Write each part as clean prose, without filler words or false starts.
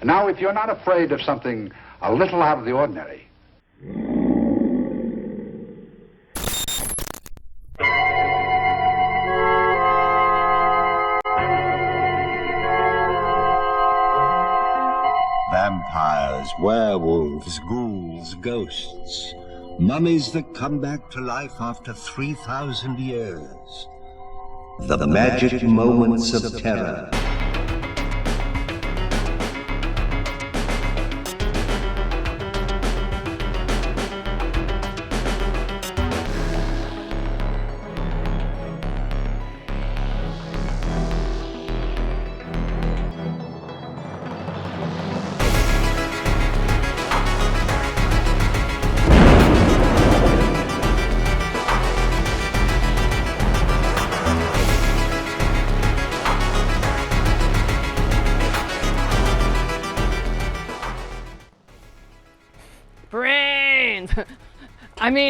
Now, if you're not afraid of something a little out of the ordinary. Vampires, werewolves, ghouls, ghosts. Mummies that come back to life after 3,000 years. The magic moments of terror.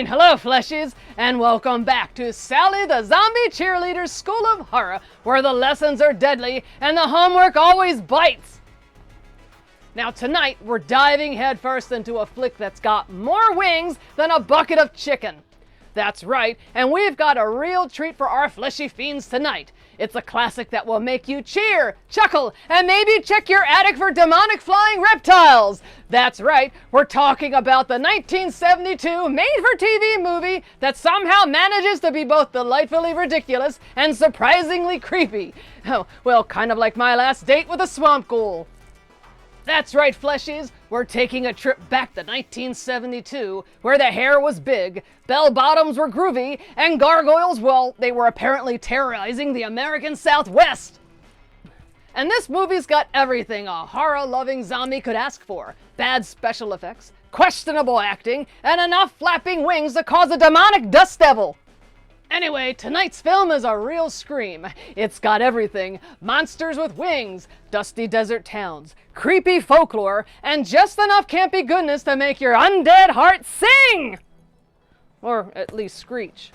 Hello, fleshies, and welcome back to Sally the Zombie Cheerleader's School of Horror, where the lessons are deadly and the homework always bites. Now tonight, we're diving headfirst into a flick that's got more wings than a bucket of chicken. That's right, and we've got a real treat for our fleshy fiends tonight. It's a classic that will make you cheer, chuckle, and maybe check your attic for demonic flying reptiles. That's right, we're talking about the 1972 made-for-TV movie that somehow manages to be both delightfully ridiculous and surprisingly creepy. Oh, well, kind of like my last date with a swamp ghoul. That's right, fleshies, we're taking a trip back to 1972, where the hair was big, bell-bottoms were groovy, and gargoyles, well, they were apparently terrorizing the American Southwest. And this movie's got everything a horror-loving zombie could ask for. Bad special effects, questionable acting, and enough flapping wings to cause a demonic dust devil. Anyway, tonight's film is a real scream. It's got everything. Monsters with wings, dusty desert towns, creepy folklore, and just enough campy goodness to make your undead heart sing! Or at least screech.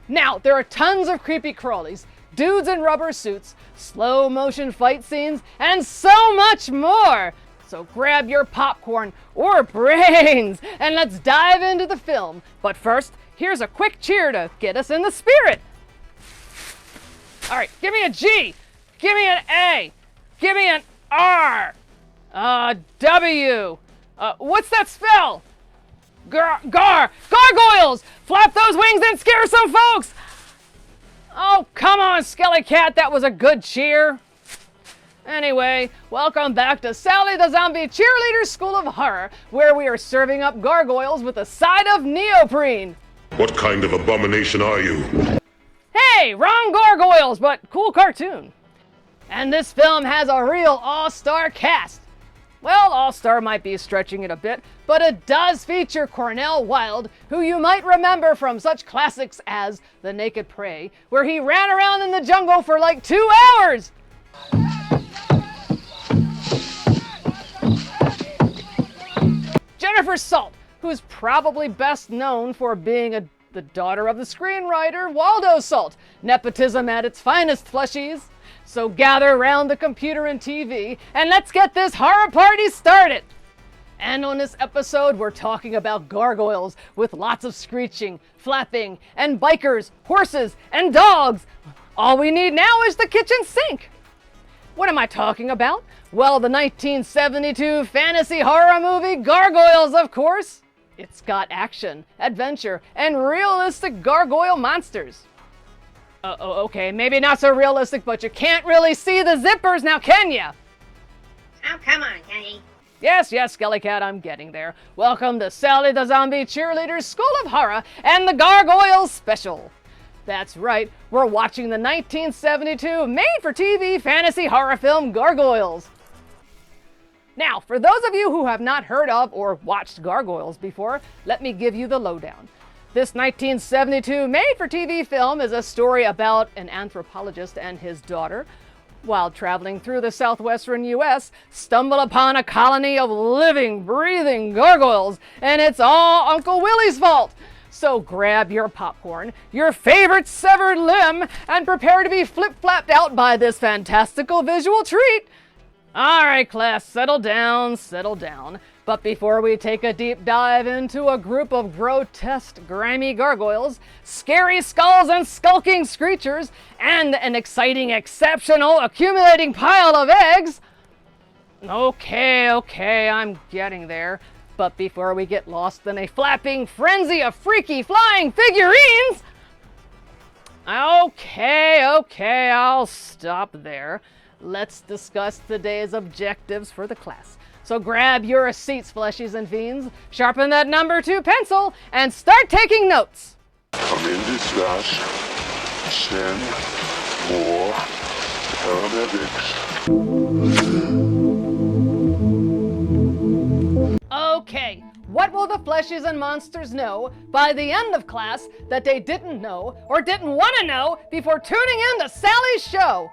Now, there are tons of creepy crawlies, dudes in rubber suits, slow motion fight scenes, and so much more! So grab your popcorn or brains and let's dive into the film. But first, here's a quick cheer to get us in the spirit. All right, give me a G, give me an A, give me an R, W. What's that spell? Gargoyles! Flap those wings and scare some folks! Oh, come on, Skelly Cat, that was a good cheer. Anyway, welcome back to Sally the Zombie Cheerleader's School of Horror, where we are serving up gargoyles with a side of neoprene. What kind of abomination are you? Hey, wrong gargoyles, but cool cartoon. And this film has a real all-star cast. Well, all-star might be stretching it a bit, but it does feature Cornel Wilde, who you might remember from such classics as The Naked Prey, where he ran around in the jungle for like 2 hours. Jennifer Salt, who's probably best known for being the daughter of the screenwriter Waldo Salt. Nepotism at its finest, fleshies. So gather around the computer and TV, and let's get this horror party started. And on this episode, we're talking about gargoyles with lots of screeching, flapping, and bikers, horses, and dogs. All we need now is the kitchen sink. What am I talking about? Well, the 1972 fantasy horror movie Gargoyles, of course. It's got action, adventure, and realistic gargoyle monsters. Okay, maybe not so realistic, but you can't really see the zippers now, can ya? Oh, come on, Kenny. Yes, Skelly Cat, I'm getting there. Welcome to Sally the Zombie Cheerleader's School of Horror and the Gargoyles Special. That's right, we're watching the 1972 made-for-TV fantasy horror film Gargoyles. Now, for those of you who have not heard of or watched Gargoyles before, let me give you the lowdown. This 1972 made-for-TV film is a story about an anthropologist and his daughter, while traveling through the southwestern U.S., stumble upon a colony of living, breathing gargoyles, and it's all Uncle Willie's fault. So grab your popcorn, your favorite severed limb, and prepare to be flip-flapped out by this fantastical visual treat. All right, class, settle down, settle down. But before we take a deep dive into a group of grotesque, grimy gargoyles, scary skulls and skulking screechers, and an exciting, exceptional, accumulating pile of eggs... Okay, I'm getting there. But before we get lost in a flapping frenzy of freaky flying figurines... Okay, I'll stop there. Let's discuss today's objectives for the class. So grab your seats, fleshies and fiends, sharpen that number 2 pencil, and start taking notes. Commended slash send more paramedics. Okay, what will the fleshies and monsters know by the end of class that they didn't know or didn't want to know before tuning in to Sally's show?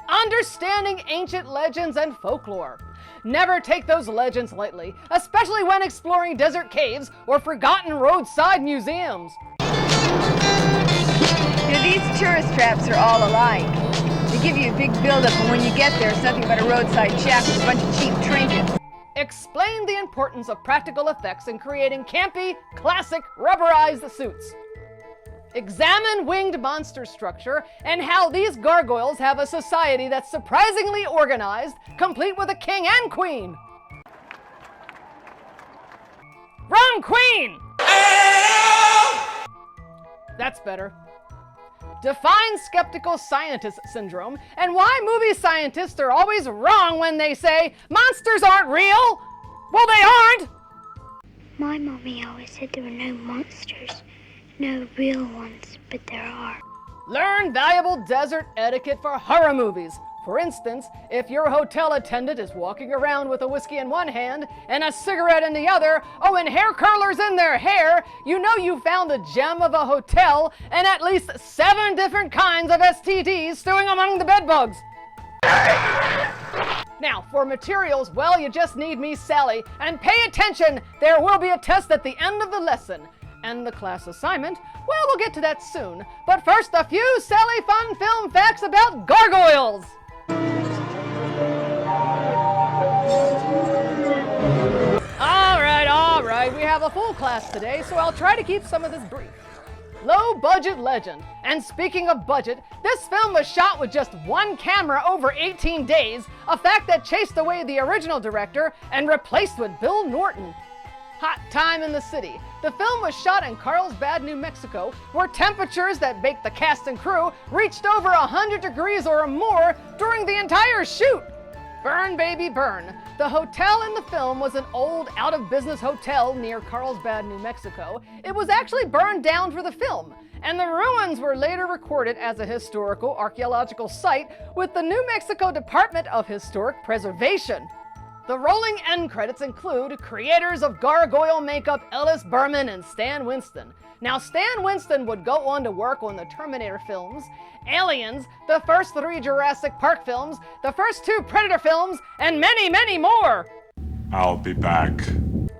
Understanding ancient legends and folklore. Never take those legends lightly, especially when exploring desert caves or forgotten roadside museums. These tourist traps are all alike. They give you a big buildup, and when you get there, it's nothing but a roadside shack with a bunch of cheap trinkets. Explain the importance of practical effects in creating campy, classic, rubberized suits. Examine winged monster structure and how these gargoyles have a society that's surprisingly organized, complete with a king and queen. Wrong queen! That's better. Define skeptical scientist syndrome and why movie scientists are always wrong when they say monsters aren't real. Well, they aren't. My mommy always said there were no monsters. No real ones, but there are. Learn valuable desert etiquette for horror movies. For instance, if your hotel attendant is walking around with a whiskey in one hand and a cigarette in the other, and hair curlers in their hair, you know you found a gem of a hotel and at least 7 different kinds of STDs stewing among the bedbugs. Now, for materials, well, you just need me, Sally, and pay attention, there will be a test at the end of the lesson. And the class assignment, well, we'll get to that soon. But first, a few Sally fun film facts about gargoyles. All right, we have a full class today, so I'll try to keep some of this brief. Low budget legend. And speaking of budget, this film was shot with just 1 camera over 18 days, a fact that chased away the original director and replaced with Bill Norton. Hot time in the city. The film was shot in Carlsbad, New Mexico, where temperatures that baked the cast and crew reached over 100 degrees or more during the entire shoot. Burn, baby, burn. The hotel in the film was an old, out-of-business hotel near Carlsbad, New Mexico. It was actually burned down for the film, and the ruins were later recorded as a historical archaeological site with the New Mexico Department of Historic Preservation. The rolling end credits include creators of Gargoyle makeup Ellis Berman and Stan Winston. Now, Stan Winston would go on to work on the Terminator films, Aliens, the first 3 Jurassic Park films, the first 2 Predator films, and many, many more. I'll be back.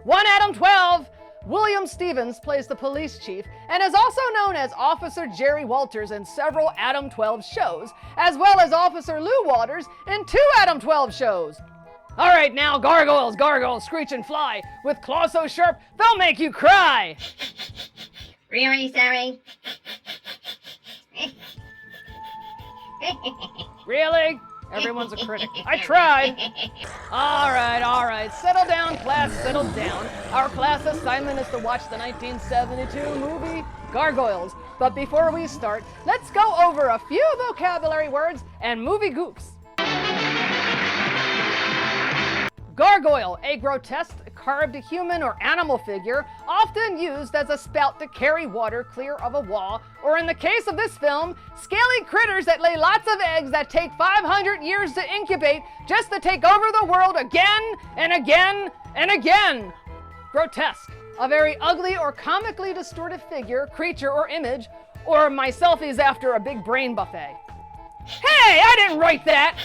1 Adam 12. William Stevens plays the police chief and is also known as Officer Jerry Walters in several Adam 12 shows, as well as Officer Lou Waters in 2 Adam 12 shows. All right, now, gargoyles, screech and fly. With claws so sharp, they'll make you cry. Really sorry. Really? Everyone's a critic. I tried. All right. Settle down, class, settle down. Our class assignment is to watch the 1972 movie Gargoyles. But before we start, let's go over a few vocabulary words and movie goofs. Gargoyle, a grotesque carved human or animal figure, often used as a spout to carry water clear of a wall, or in the case of this film, scaly critters that lay lots of eggs that take 500 years to incubate just to take over the world again and again and again. Grotesque, a very ugly or comically distorted figure, creature, or image, or my selfies after a big brain buffet. Hey, I didn't write that!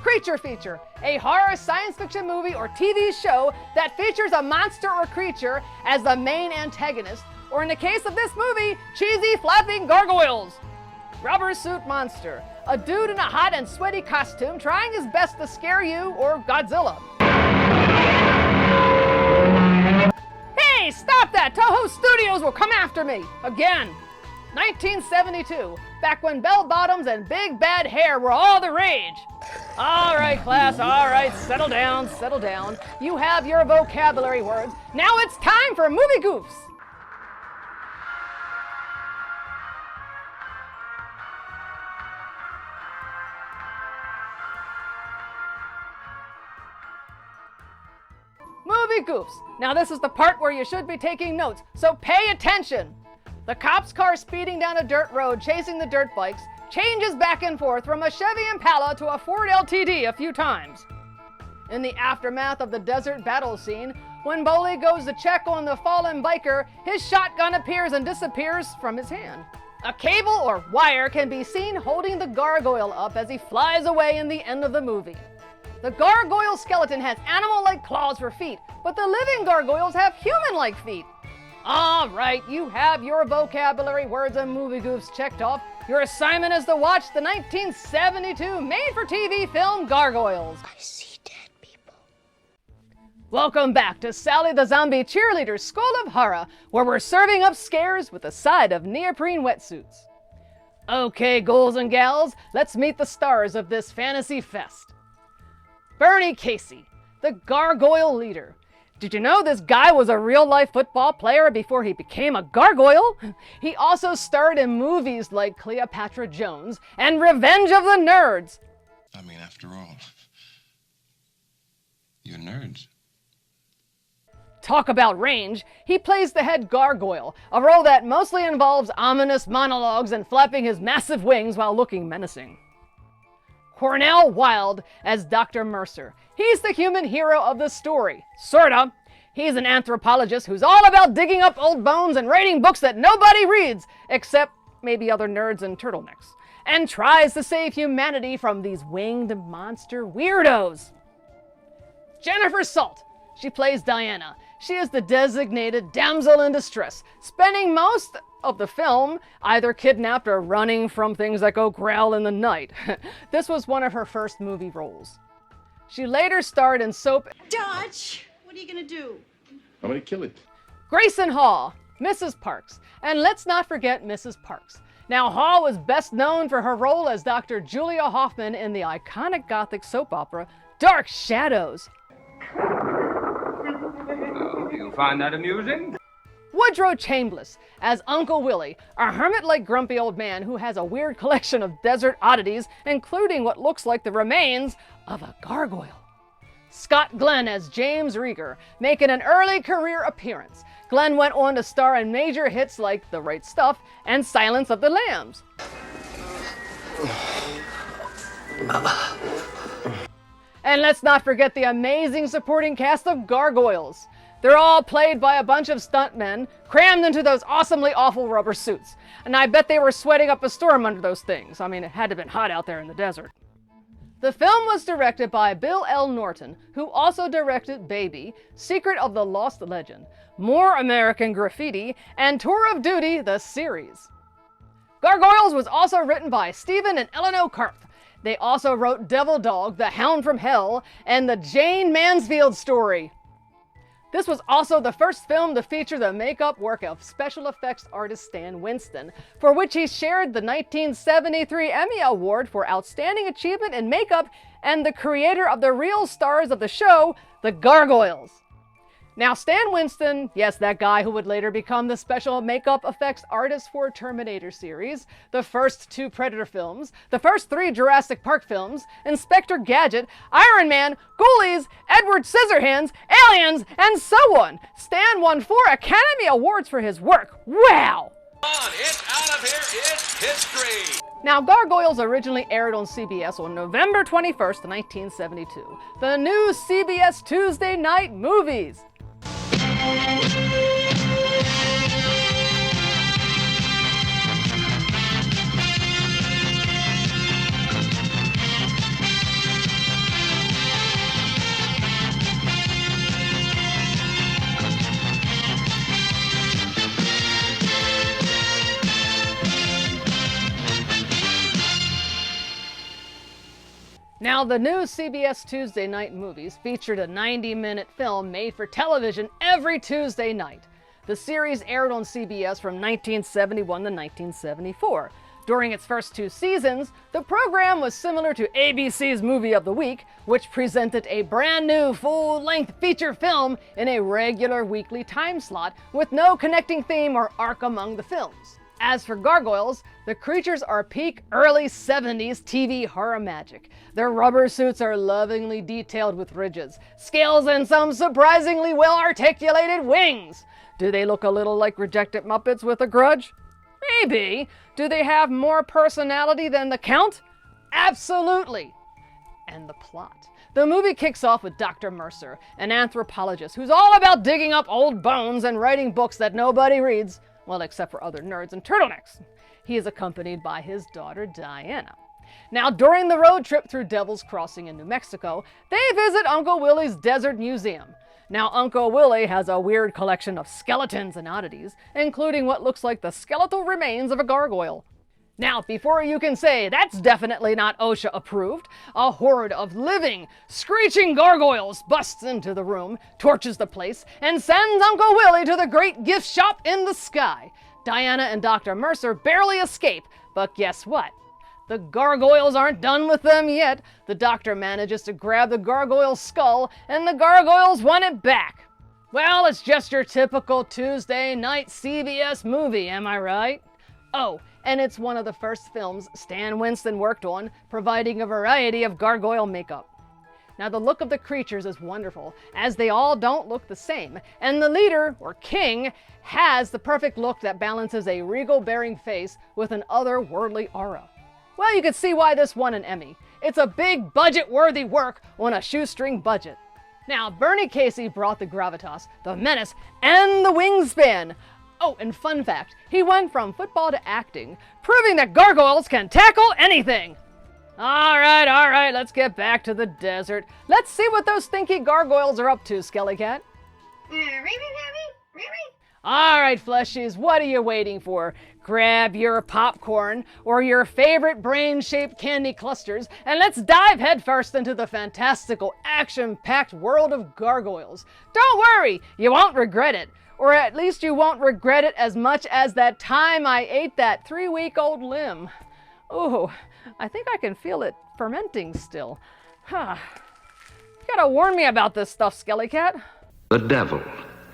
Creature feature, a horror science fiction movie or TV show that features a monster or creature as the main antagonist, or in the case of this movie, cheesy flapping gargoyles. Rubber suit monster, a dude in a hot and sweaty costume trying his best to scare you or Godzilla. Hey, stop that! Toho Studios will come after me! Again! 1972, back when bell bottoms and big bad hair were all the rage. All right, class, all right, settle down, settle down. You have your vocabulary words. Now it's time for movie goofs. Movie goofs. Now this is the part where you should be taking notes, so pay attention. The cop's car speeding down a dirt road chasing the dirt bikes changes back and forth from a Chevy Impala to a Ford LTD a few times. In the aftermath of the desert battle scene, when Boley goes to check on the fallen biker, his shotgun appears and disappears from his hand. A cable or wire can be seen holding the gargoyle up as he flies away in the end of the movie. The gargoyle skeleton has animal-like claws for feet, but the living gargoyles have human-like feet. All right, you have your vocabulary words and movie goofs checked off. Your assignment is to watch the 1972 made-for-TV film Gargoyles. I see dead people. Welcome back to Sally the Zombie Cheerleader's School of Horror, where we're serving up scares with a side of neoprene wetsuits. Okay, ghouls and gals, let's meet the stars of this fantasy fest. Bernie Casey, the gargoyle leader. Did you know this guy was a real-life football player before he became a gargoyle? He also starred in movies like Cleopatra Jones and Revenge of the Nerds. I mean, after all, you're nerds. Talk about range, he plays the head gargoyle, a role that mostly involves ominous monologues and flapping his massive wings while looking menacing. Cornel Wilde as Dr. Mercer. He's the human hero of the story, sorta. He's an anthropologist who's all about digging up old bones and writing books that nobody reads, except maybe other nerds and turtlenecks, and tries to save humanity from these winged monster weirdos. Jennifer Salt. She plays Diana. She is the designated damsel in distress, spending most of the film either kidnapped or running from things that go growl in the night. This was one of her first movie roles. She later starred in soap Dodge! What are you gonna do? I'm gonna kill it. Grayson Hall, Mrs. Parks, and let's not forget Mrs. Parks. Now, Hall was best known for her role as Dr. Julia Hoffman in the iconic Gothic soap opera Dark Shadows. Do you find that amusing? Woodrow Chambliss as Uncle Willie, a hermit-like grumpy old man who has a weird collection of desert oddities, including what looks like the remains of a gargoyle. Scott Glenn as James Rieger, making an early career appearance. Glenn went on to star in major hits like The Right Stuff and Silence of the Lambs. And let's not forget the amazing supporting cast of Gargoyles. They're all played by a bunch of stuntmen crammed into those awesomely awful rubber suits. And I bet they were sweating up a storm under those things. I mean, it had to have been hot out there in the desert. The film was directed by Bill L. Norton, who also directed Baby, Secret of the Lost Legend, More American Graffiti, and Tour of Duty, the series. Gargoyles was also written by Stephen and Eleanor Karpf. They also wrote Devil Dog, The Hound from Hell, and the Jane Mansfield Story. This was also the first film to feature the makeup work of special effects artist Stan Winston, for which he shared the 1973 Emmy Award for Outstanding Achievement in Makeup and the creator of the real stars of the show, The Gargoyles. Now, Stan Winston, yes, that guy who would later become the special makeup effects artist for Terminator series, the first 2 Predator films, the first 3 Jurassic Park films, Inspector Gadget, Iron Man, Ghoulies, Edward Scissorhands, Aliens, and so on. Stan won 4 Academy Awards for his work. Wow! It's out of here, it's history! Now, Gargoyles originally aired on CBS on November 21st, 1972. The new CBS Tuesday Night Movies. Now, the new CBS Tuesday night movies featured a 90-minute film made for television every Tuesday night. The series aired on CBS from 1971 to 1974. During its first 2 seasons, the program was similar to ABC's Movie of the Week, which presented a brand new full-length feature film in a regular weekly time slot with no connecting theme or arc among the films. As for Gargoyles, the creatures are peak early 70s TV horror magic. Their rubber suits are lovingly detailed with ridges, scales, and some surprisingly well-articulated wings. Do they look a little like rejected Muppets with a grudge? Maybe. Do they have more personality than the Count? Absolutely. And the plot. The movie kicks off with Dr. Mercer, an anthropologist who's all about digging up old bones and writing books that nobody reads, well, except for other nerds and turtlenecks. He is accompanied by his daughter, Diana. Now, during the road trip through Devil's Crossing in New Mexico, they visit Uncle Willie's Desert Museum. Now, Uncle Willie has a weird collection of skeletons and oddities, including what looks like the skeletal remains of a gargoyle. Now, before you can say that's definitely not OSHA approved, a horde of living, screeching gargoyles busts into the room, torches the place, and sends Uncle Willie to the great gift shop in the sky. Diana and Dr. Mercer barely escape, but guess what? The gargoyles aren't done with them yet. The doctor manages to grab the gargoyle's skull, and the gargoyles want it back. Well, it's just your typical Tuesday night CBS movie, am I right? Oh, and it's one of the first films Stan Winston worked on, providing a variety of gargoyle makeup. Now, the look of the creatures is wonderful, as they all don't look the same, and the leader, or king, has the perfect look that balances a regal-bearing face with an otherworldly aura. Well, you can see why this won an Emmy. It's a big, budget-worthy work on a shoestring budget. Now, Bernie Casey brought the gravitas, the menace, and the wingspan. Oh, and fun fact, he went from football to acting, proving that gargoyles can tackle anything. All right, let's get back to the desert. Let's see what those stinky gargoyles are up to, Skellycat. All right, fleshies, what are you waiting for? Grab your popcorn or your favorite brain-shaped candy clusters, and let's dive headfirst into the fantastical, action-packed world of gargoyles. Don't worry, you won't regret it. Or at least you won't regret it as much as that time I ate that 3-week-old limb. Ooh, I think I can feel it fermenting still. You gotta warn me about this stuff, Skellycat. The devil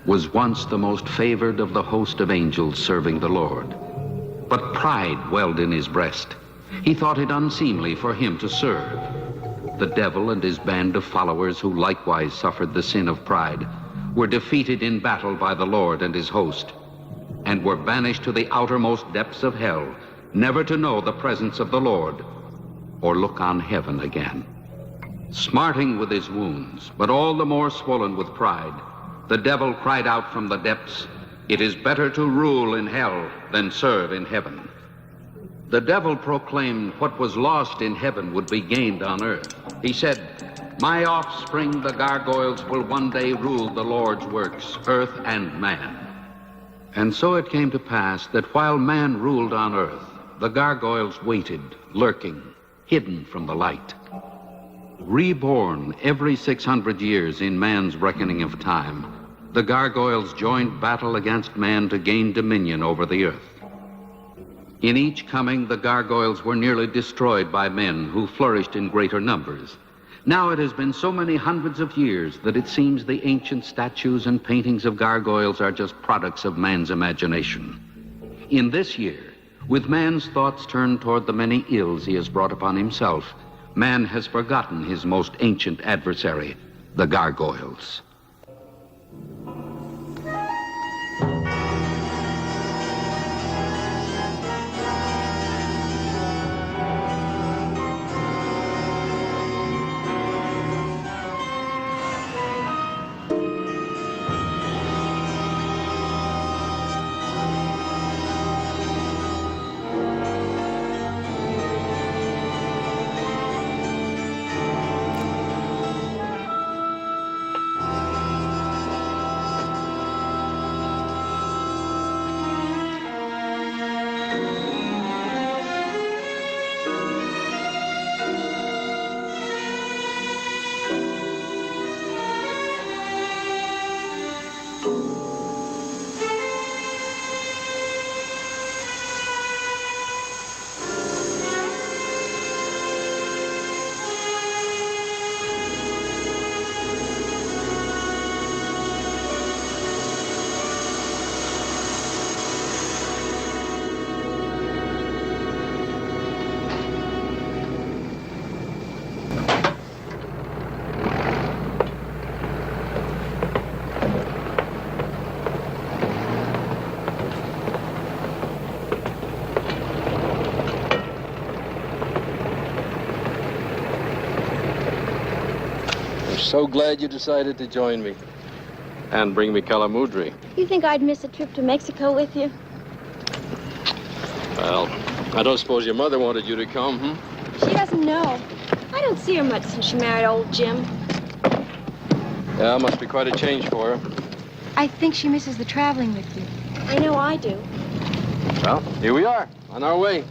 was once the most favored of the host of angels serving the Lord. But pride welled in his breast. He thought it unseemly for him to serve. The devil and his band of followers, who likewise suffered the sin of pride, were defeated in battle by the Lord and his host, and were banished to the outermost depths of hell, never to know the presence of the Lord or look on heaven again. Smarting with his wounds, but all the more swollen with pride, the devil cried out from the depths, "It is better to rule in hell than serve in heaven." The devil proclaimed what was lost in heaven would be gained on earth. He said, "My offspring, the gargoyles, will one day rule the Lord's works, earth and man." And so it came to pass that while man ruled on earth, the gargoyles waited, lurking, hidden from the light. Reborn every 600 years in man's reckoning of time, the gargoyles joined battle against man to gain dominion over the earth. In each coming, the gargoyles were nearly destroyed by men who flourished in greater numbers. Now it has been so many hundreds of years that it seems the ancient statues and paintings of gargoyles are just products of man's imagination. In this year, with man's thoughts turned toward the many ills he has brought upon himself, man has forgotten his most ancient adversary, the gargoyles. so glad you decided to join me. And bring me calamudri. You think I'd miss a trip to Mexico with you? Well, I don't suppose your mother wanted you to come, She doesn't know. I don't see her much since she married old Jim. Yeah, must be quite a change for her. I think she misses the traveling with you. I know I do. Well, here we are, on our way.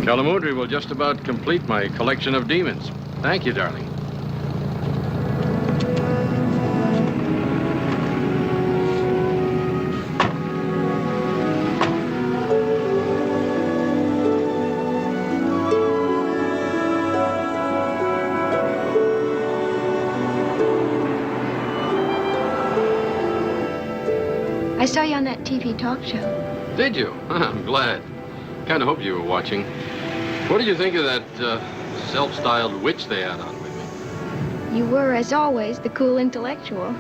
Calamudri will just about complete my collection of demons. Thank you, darling. I saw you on that TV talk show. Did you? I'm glad. Kind of hoped you were watching. What did you think of that self-styled witch they had on with me? You were, as always, the cool intellectual.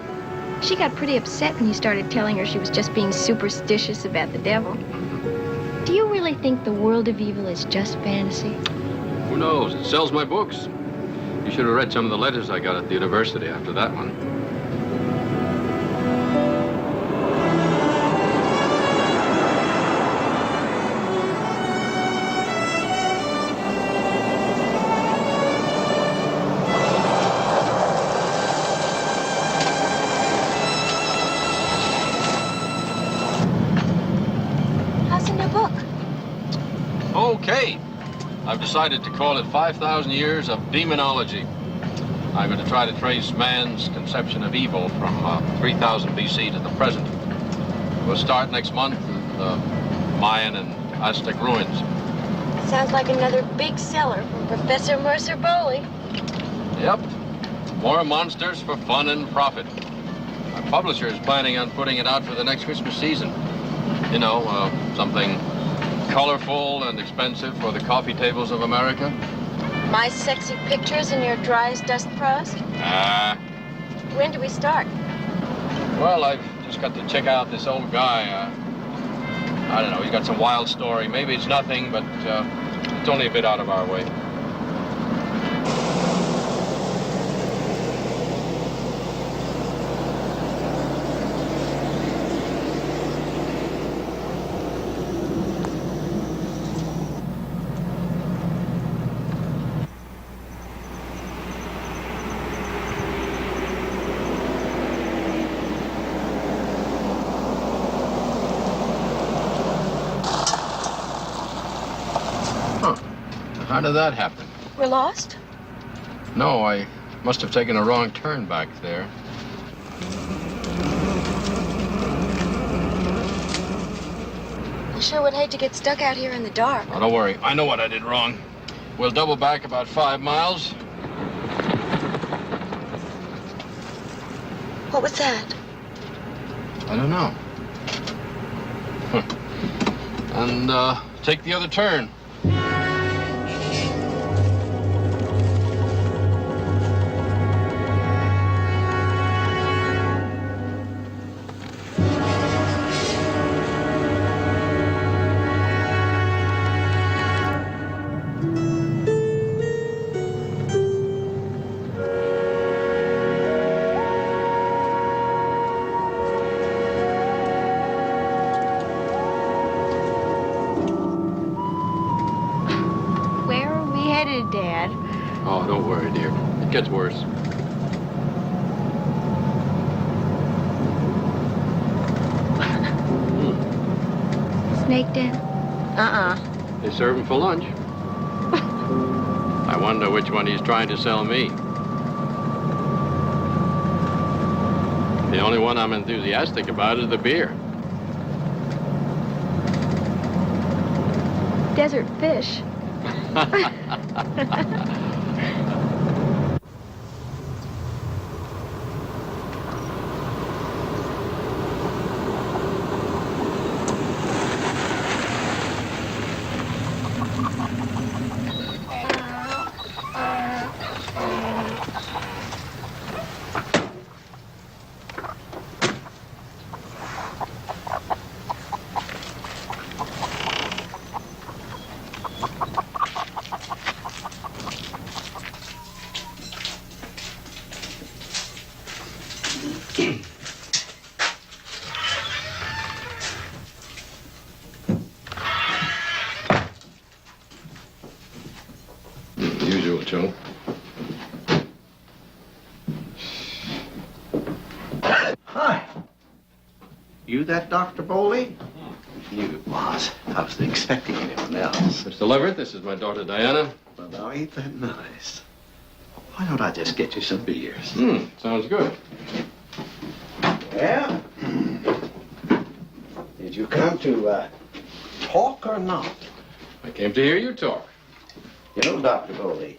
She got pretty upset when you started telling her she was just being superstitious about the devil. Do you really think the world of evil is just fantasy? Who knows? It sells my books. You should have read some of the letters I got at the university after that one. Okay. I've decided to call it 5,000 Years of Demonology. I'm going to try to trace man's conception of evil from 3000 BC to the present. We'll start next month with the Mayan and Aztec ruins. Sounds like another big seller from Professor Mercer Bowley. Yep. More monsters for fun and profit. Our publisher is planning on putting it out for the next Christmas season. You know, something colorful and expensive for the coffee tables of America. My sexy pictures in your dry as dust prose? When do we start? Well, I've just got to check out this old guy. I don't know, he's got some wild story. Maybe it's nothing, but it's only a bit out of our way. How did that happen? We're lost? No, I must have taken a wrong turn back there. I sure would hate to get stuck out here in the dark. Oh, don't worry. I know what I did wrong. We'll double back about 5 miles. What was that? I don't know. And take the other turn. Dad. Oh, don't worry, dear. It gets worse. Snake den? They serve him for lunch. I wonder which one he's trying to sell me. The only one I'm enthusiastic about is the beer. Desert fish. Joe. Hi. You that Dr. Bowley? You was. I was expecting anyone else. Mr. Leverett, this is my daughter Diana. Well, now, ain't that nice? Why don't I just get you some beers? Sounds good. Yeah? Did you come to talk or not? I came to hear you talk. You know, Dr. Bowley,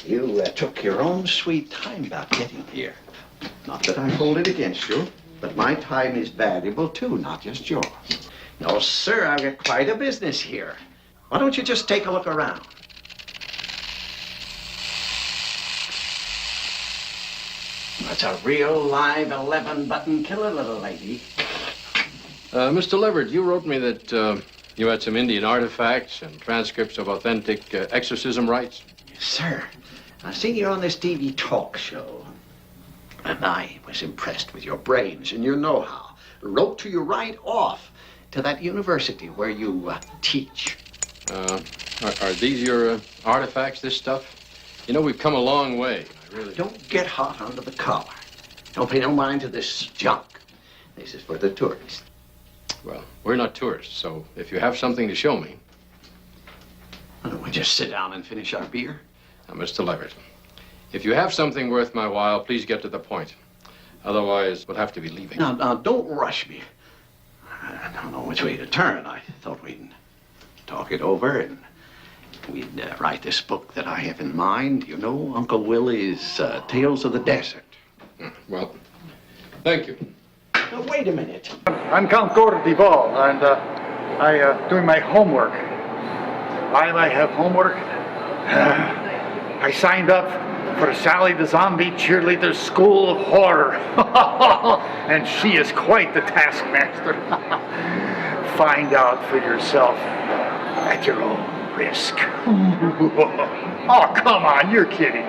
you took your own sweet time about getting here. Not that I hold it against you, but my time is valuable too, not just yours. No, sir, I've got quite a business here. Why don't you just take a look around? That's a real live 11-button killer, little lady. Mr. Leverett, you wrote me that you had some Indian artifacts and transcripts of authentic exorcism rites. Yes, sir. I've seen you on this TV talk show, and I was impressed with your brains and your know-how. Wrote to you right off to that university where you teach. Are these your artifacts, this stuff? You know, we've come a long way. I really... Don't get hot under the collar. Don't pay no mind to this junk. This is for the tourists. Well, we're not tourists, so if you have something to show me... Why don't we just sit down and finish our beer? Now, Mr. Leverett, if you have something worth my while, please get to the point. Otherwise, we'll have to be leaving. Now, don't rush me. I don't know which way to turn. I thought we'd talk it over and we'd write this book that I have in mind. You know, Uncle Willie's Tales of the Desert. Well, thank you. Now, wait a minute. I'm Count Gordon Duval, and I doing my homework. While I have homework, I signed up for Sally the Zombie Cheerleader School of Horror. And she is quite the taskmaster. Find out for yourself at your own risk. Oh, come on, you're kidding.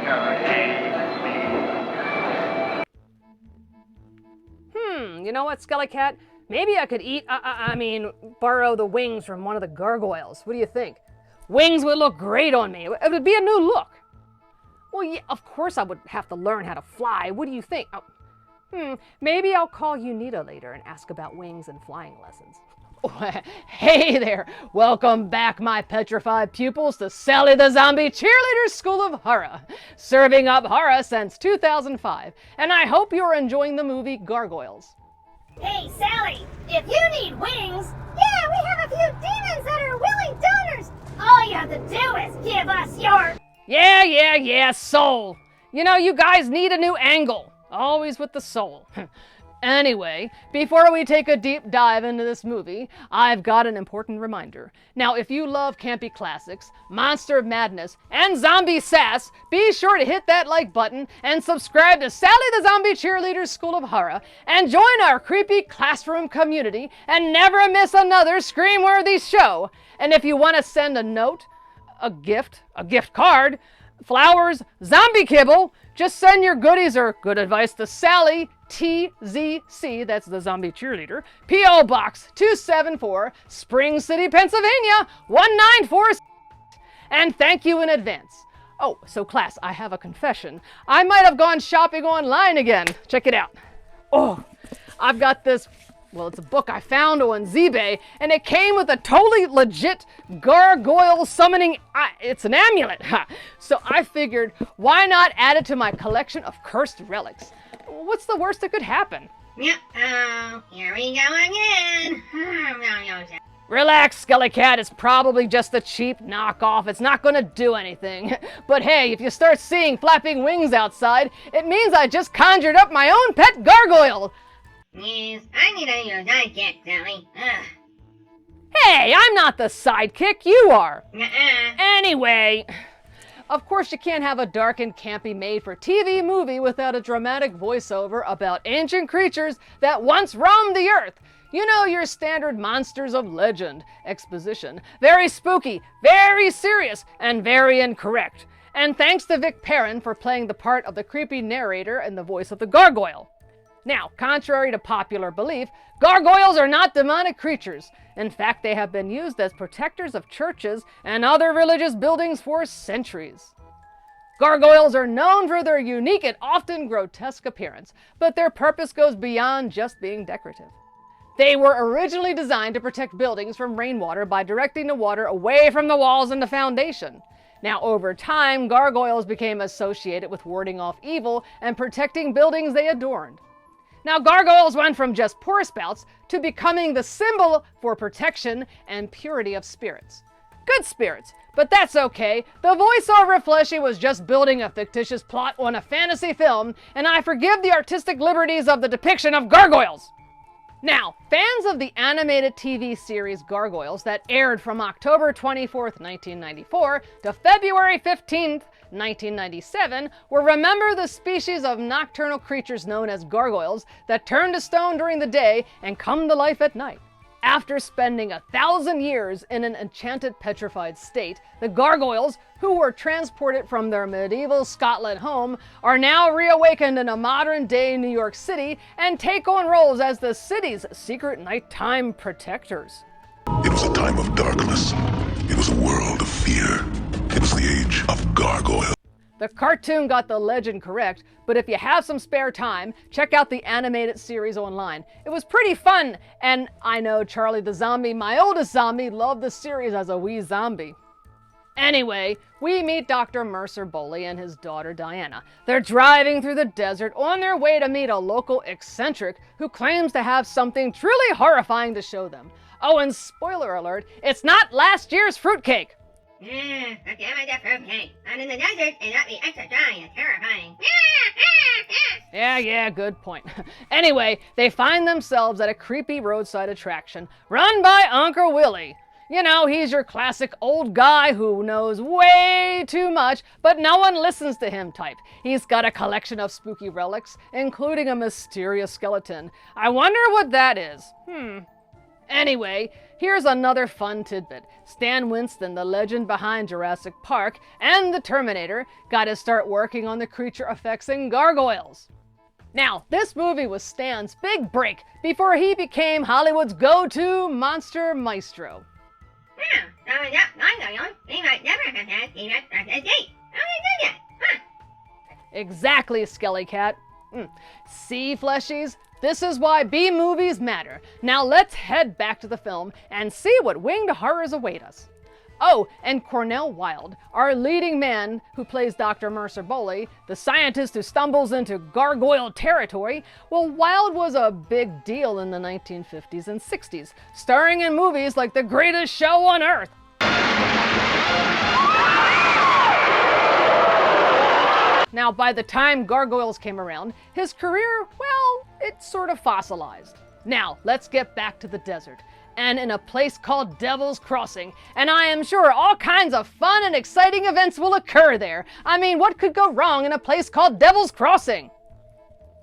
You know what, Skelly Cat? Maybe I could borrow the wings from one of the gargoyles. What do you think? Wings would look great on me. It would be a new look. Well, yeah, of course I would have to learn how to fly. What do you think? Maybe I'll call Unita later and ask about wings and flying lessons. Hey there! Welcome back, my petrified pupils, to Sally the Zombie Cheerleader School of Horror, serving up horror since 2005, and I hope you're enjoying the movie Gargoyles. Hey, Sally, if you need wings, yeah, we have a few demons that are willing donors. All you have to do is give us your... Yeah, soul. You know, you guys need a new angle. Always with the soul. Anyway, before we take a deep dive into this movie, I've got an important reminder. Now, if you love campy classics, monster madness, and zombie sass, be sure to hit that like button and subscribe to Sally the Zombie Cheerleader School of Horror and join our creepy classroom community and never miss another scream-worthy show. And if you want to send a note, a gift card, flowers, zombie kibble, just send your goodies or good advice to Sally TZC, that's the Zombie Cheerleader, P.O. Box 274, Spring City, Pennsylvania, 194. And thank you in advance. Oh, so class, I have a confession. I might have gone shopping online again. Check it out. Oh, I've got this, well, it's a book I found on Zebay, and it came with a totally legit gargoyle summoning, it's an amulet. So I figured, why not add it to my collection of cursed relics? What's the worst that could happen? Uh-oh, here we go again. Relax, Skelly Cat. It's probably just a cheap knockoff. It's not gonna do anything. But hey, if you start seeing flapping wings outside, it means I just conjured up my own pet gargoyle. Yes, I need a new sidekick, Sally. Hey, I'm not the sidekick. You are. Uh-uh. Anyway, of course you can't have a dark and campy made-for-TV movie without a dramatic voiceover about ancient creatures that once roamed the earth. You know, your standard monsters of legend exposition. Very spooky, very serious, and very incorrect. And thanks to Vic Perrin for playing the part of the creepy narrator and the voice of the gargoyle. Now, contrary to popular belief, gargoyles are not demonic creatures. In fact, they have been used as protectors of churches and other religious buildings for centuries. Gargoyles are known for their unique and often grotesque appearance, but their purpose goes beyond just being decorative. They were originally designed to protect buildings from rainwater by directing the water away from the walls and the foundation. Now, over time, gargoyles became associated with warding off evil and protecting buildings they adorned. Now, gargoyles went from just pour spouts to becoming the symbol for protection and purity of spirits. Good spirits, but that's okay. The voiceover Fleshy was just building a fictitious plot on a fantasy film, and I forgive the artistic liberties of the depiction of gargoyles. Now, fans of the animated TV series Gargoyles that aired from October 24th, 1994 to February 15th, 1997 will remember the species of nocturnal creatures known as gargoyles that turn to stone during the day and come to life at night. After spending 1,000 years in an enchanted petrified state, the gargoyles, who were transported from their medieval Scotland home, are now reawakened in a modern-day New York City and take on roles as the city's secret nighttime protectors. It was a time of darkness. It was a world of fear. It was the age of gargoyle. The cartoon got the legend correct, but if you have some spare time, check out the animated series online. It was pretty fun, and I know Charlie the Zombie, my oldest zombie, loved the series as a wee zombie. Anyway, we meet Dr. Mercer Bowley and his daughter Diana. They're driving through the desert on their way to meet a local eccentric who claims to have something truly horrifying to show them. Oh, and spoiler alert, it's not last year's fruitcake! But damn it, the fruitcake. Out in the desert, and not be extra dry and terrifying. Yeah, good point. Anyway, they find themselves at a creepy roadside attraction run by Uncle Willie. You know, he's your classic old guy who knows way too much, but no one listens to him type. He's got a collection of spooky relics, including a mysterious skeleton. I wonder what that is. Anyway, here's another fun tidbit. Stan Winston, the legend behind Jurassic Park and the Terminator, got to start working on the creature effects in Gargoyles. Now, this movie was Stan's big break before he became Hollywood's go-to monster maestro. Exactly, Skelly Cat. See, fleshies? This is why B-movies matter. Now let's head back to the film and see what winged horrors await us. Oh, and Cornel Wilde, our leading man who plays Dr. Mercer Bowley, the scientist who stumbles into gargoyle territory, well, Wilde was a big deal in the 1950s and 60s, starring in movies like The Greatest Show on Earth. Now, by the time Gargoyles came around, his career, well, it sort of fossilized. Now, let's get back to the desert, and in a place called Devil's Crossing, and I am sure all kinds of fun and exciting events will occur there. I mean, what could go wrong in a place called Devil's Crossing?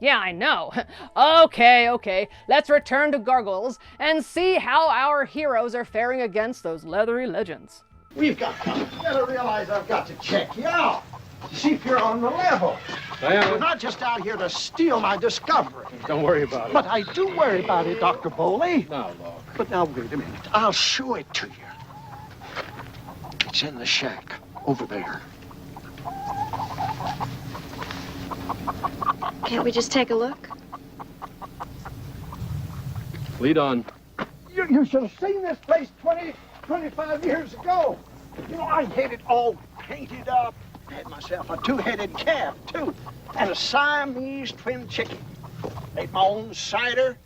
Yeah, I know. Okay, let's return to Gargoyles and see how our heroes are faring against those leathery legends. We've got to. You gotta realize I've got to check you out. See if you're on the level. You're not just out here to steal my discovery. Don't worry about it. But I do worry about it, Dr. Bowley. Now, look. But now, wait a minute. I'll show it to you. It's in the shack, over there. Can't we just take a look? Lead on. You should have seen this place 25 years ago. You know, I had it all painted up. Had myself a two-headed calf, too, and a Siamese twin chicken. Made my own cider.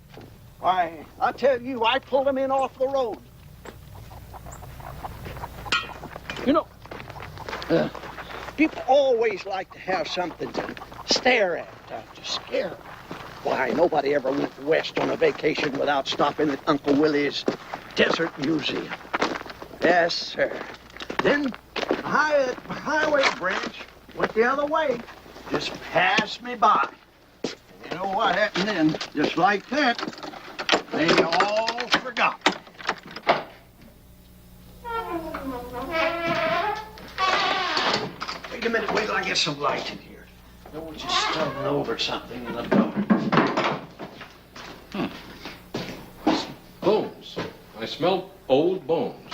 Why, I tell you, I pulled them in off the road. You know, people always like to have something to stare at, to scare them. Why, nobody ever went west on a vacation without stopping at Uncle Willie's Desert Museum. Yes, sir. Then highway branch went the other way. Just passed me by. And you know what happened then? Just like that, they all forgot. Wait a minute, wait till I get some light in here. No one's just stumbling over something in the dark. Bones. I smell old bones.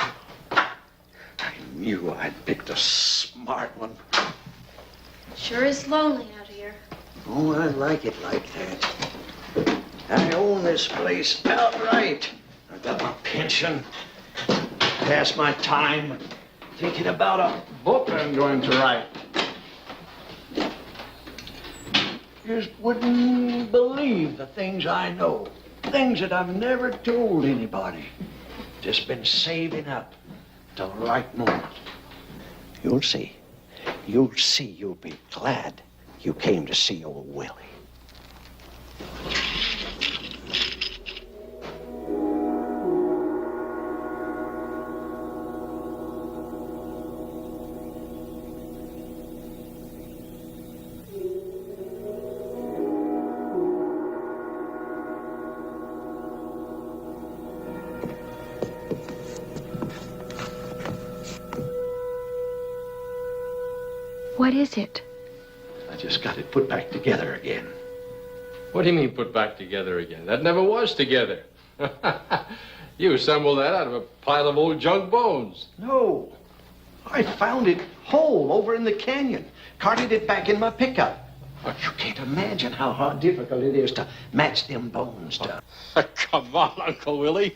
I knew I'd picked a smart one. Sure is lonely out here. Oh, I like it like that. I own this place outright. I've got my pension. Pass my time thinking about a book I'm going to write. You just wouldn't believe the things I know. Things that I've never told anybody. Just been saving up till the right moment. You'll see. You'll see. You'll be glad you came to see old Willie. What is it? I just got it put back together again. What do you mean put back together again? That never was together. You assembled that out of a pile of old junk bones. No. I found it whole over in the canyon. Carted it back in my pickup. You can't imagine how difficult it is to match them bones to. Come on, Uncle Willie.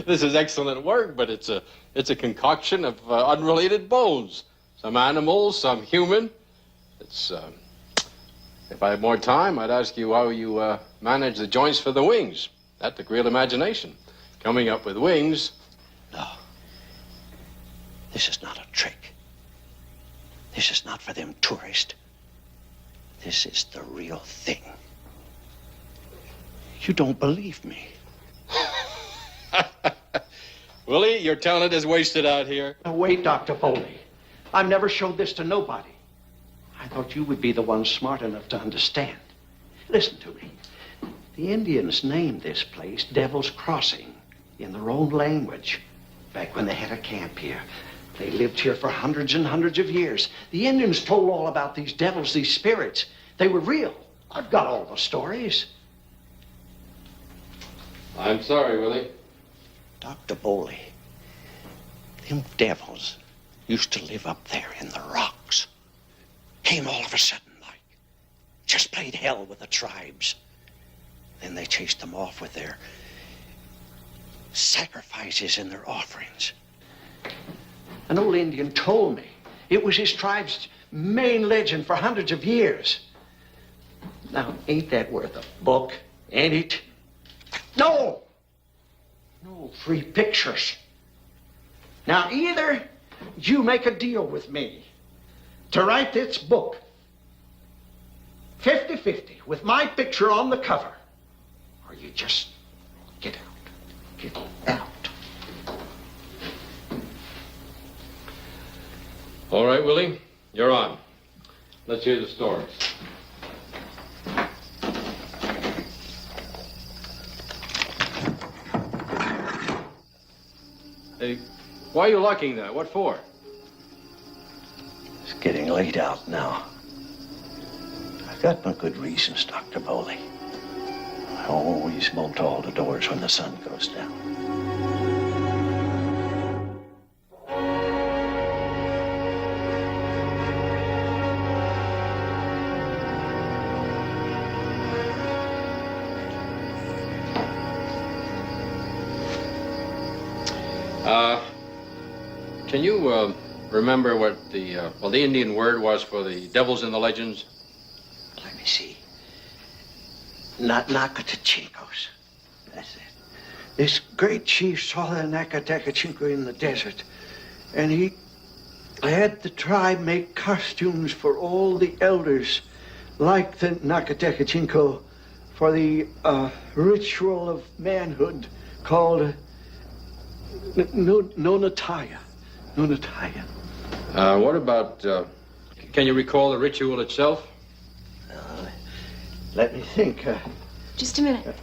This is excellent work, but it's a concoction of unrelated bones. Some animals, some human. It's, if I had more time, I'd ask you how you manage the joints for the wings. That took real imagination. Coming up with wings. No. This is not a trick. This is not for them tourists. This is the real thing. You don't believe me. Willie, your talent is wasted out here. Now, wait, Dr. Foley. I've never showed this to nobody. I thought you would be the one smart enough to understand. Listen to me. The Indians named this place Devil's Crossing in their own language back when they had a camp here. They lived here for hundreds and hundreds of years. The Indians told all about these devils, these spirits. They were real. I've got all the stories. I'm sorry, Willie. Dr. Foley, them devils used to live up there in the rocks. Came all of a sudden, like. Just played hell with the tribes. Then they chased them off with their sacrifices and their offerings. An old Indian told me it was his tribe's main legend for hundreds of years. Now, ain't that worth a book, ain't it? No! No free pictures. Now, either you make a deal with me to write this book 50-50 with my picture on the cover, or you just get out. Get out. All right, Willie, you're on. Let's hear the stories. Hey, why are you locking that? What for? It's getting late out now. I've got my good reasons, Dr. Foley. I always bolt all the doors when the sun goes down. Can you remember what the Indian word was for the devils in the legends? Let me see. Nakatachinkos. That's it. This great chief saw the Nakatakachinko in the desert, and he had the tribe make costumes for all the elders, like the Nakatakachinko, for the ritual of manhood called Nonataya. Nonataya. What about, can you recall the ritual itself? Let me think. Just a minute.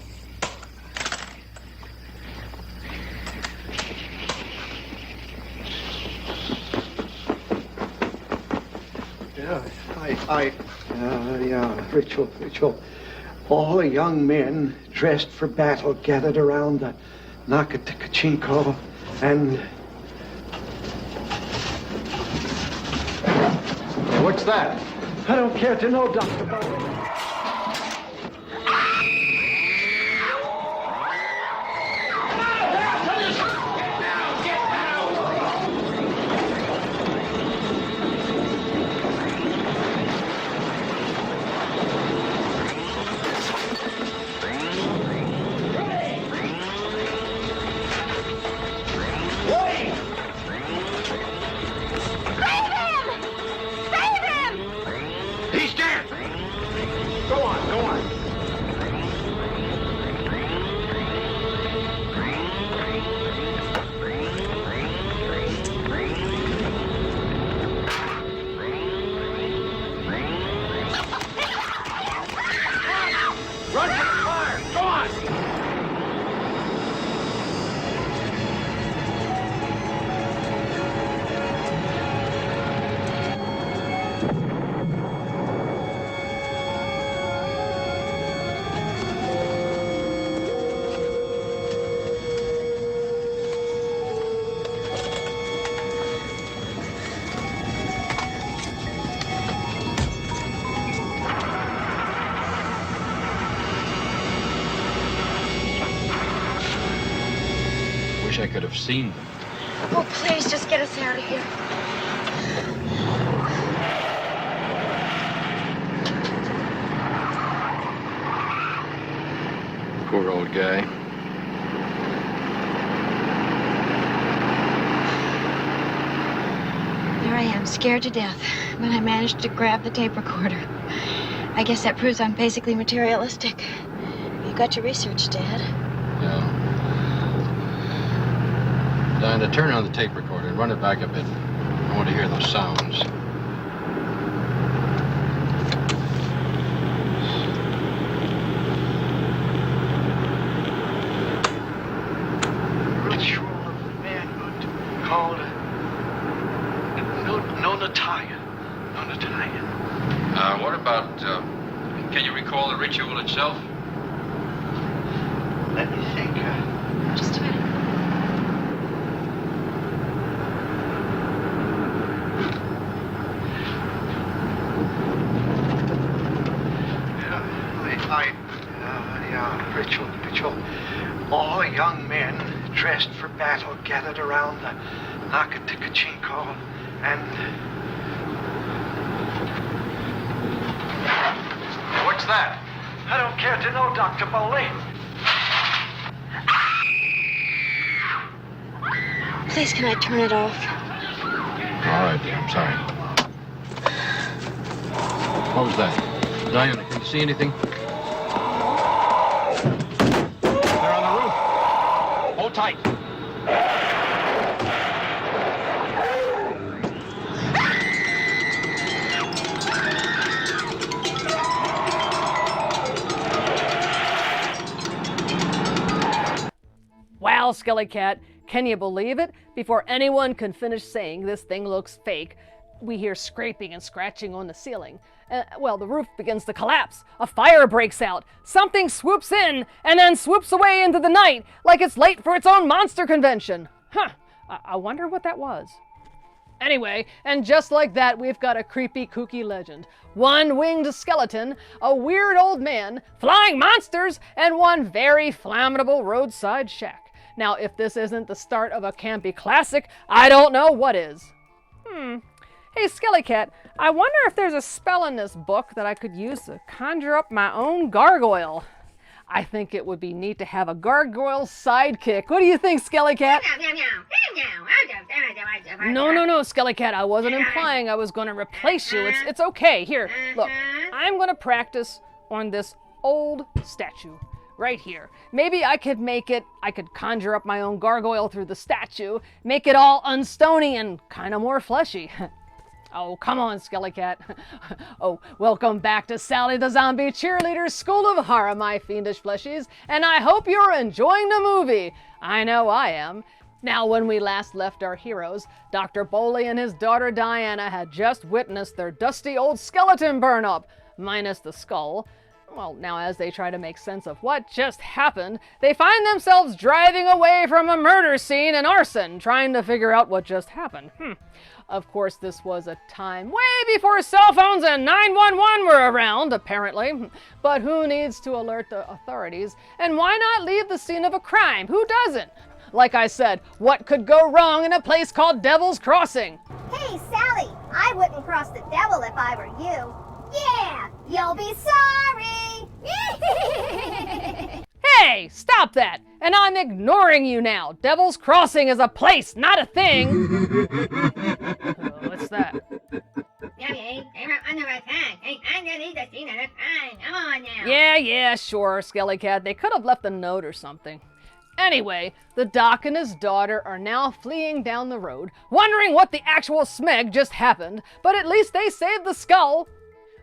Ritual. All the young men dressed for battle gathered around the Nakatakachinko and... What's that? I don't care to know, Dr. Bowie. I could have seen them. Oh, please, just get us out of here. Poor old guy. There I am, scared to death, but I managed to grab the tape recorder. I guess that proves I'm basically materialistic. You got your research, Dad? No. Diana, turn on the tape recorder and run it back a bit. I want to hear those sounds. Ritual of manhood called Nonatian. What about, can you recall the ritual itself? Let me think. Just a minute. Ritual. All young men dressed for battle gathered around the Nakatikachinko and... What's that? I don't care to know, Dr. Bowley. Please, can I turn it off? All right, dear, I'm sorry. What was that? Diana, can you see anything? They're on the roof. Hold tight. Wow, Skelly Cat, can you believe it? Before anyone can finish saying this thing looks fake, we hear scraping and scratching on the ceiling. Well, the roof begins to collapse. A fire breaks out. Something swoops in and then swoops away into the night like it's late for its own monster convention. Huh, I wonder what that was. Anyway, and just like that, we've got a creepy, kooky legend. One winged skeleton, a weird old man, flying monsters, and one very flammable roadside shack. Now, if this isn't the start of a campy classic, I don't know what is. Hey, Skelly Cat, I wonder if there's a spell in this book that I could use to conjure up my own gargoyle. I think it would be neat to have a gargoyle sidekick. What do you think, Skelly Cat? No, Skelly Cat. I wasn't implying I was going to replace you. It's okay. Here, look. I'm going to practice on this old statue right here. Maybe I could conjure up my own gargoyle through the statue, make it all unstony and kind of more fleshy. Oh, come on, Skelly Cat. Oh, welcome back to Sally the Zombie Cheerleader School of Horror, my fiendish fleshies, and I hope you're enjoying the movie. I know I am. Now, when we last left our heroes, Dr. Bowley and his daughter Diana had just witnessed their dusty old skeleton burn up, minus the skull. Well, now as they try to make sense of what just happened, they find themselves driving away from a murder scene and arson, trying to figure out what just happened. Of course, this was a time way before cell phones and 911 were around, apparently. But who needs to alert the authorities? And why not leave the scene of a crime? Who doesn't? Like I said, what could go wrong in a place called Devil's Crossing? Hey, Sally, I wouldn't cross the devil if I were you. Yeah, you'll be sorry. Hey, stop that! And I'm ignoring you now. Devil's Crossing is a place, not a thing. What's that? Yeah, sure, Skelly Cat. They could have left a note or something. Anyway, the Doc and his daughter are now fleeing down the road, wondering what the actual smeg just happened, but at least they saved the skull.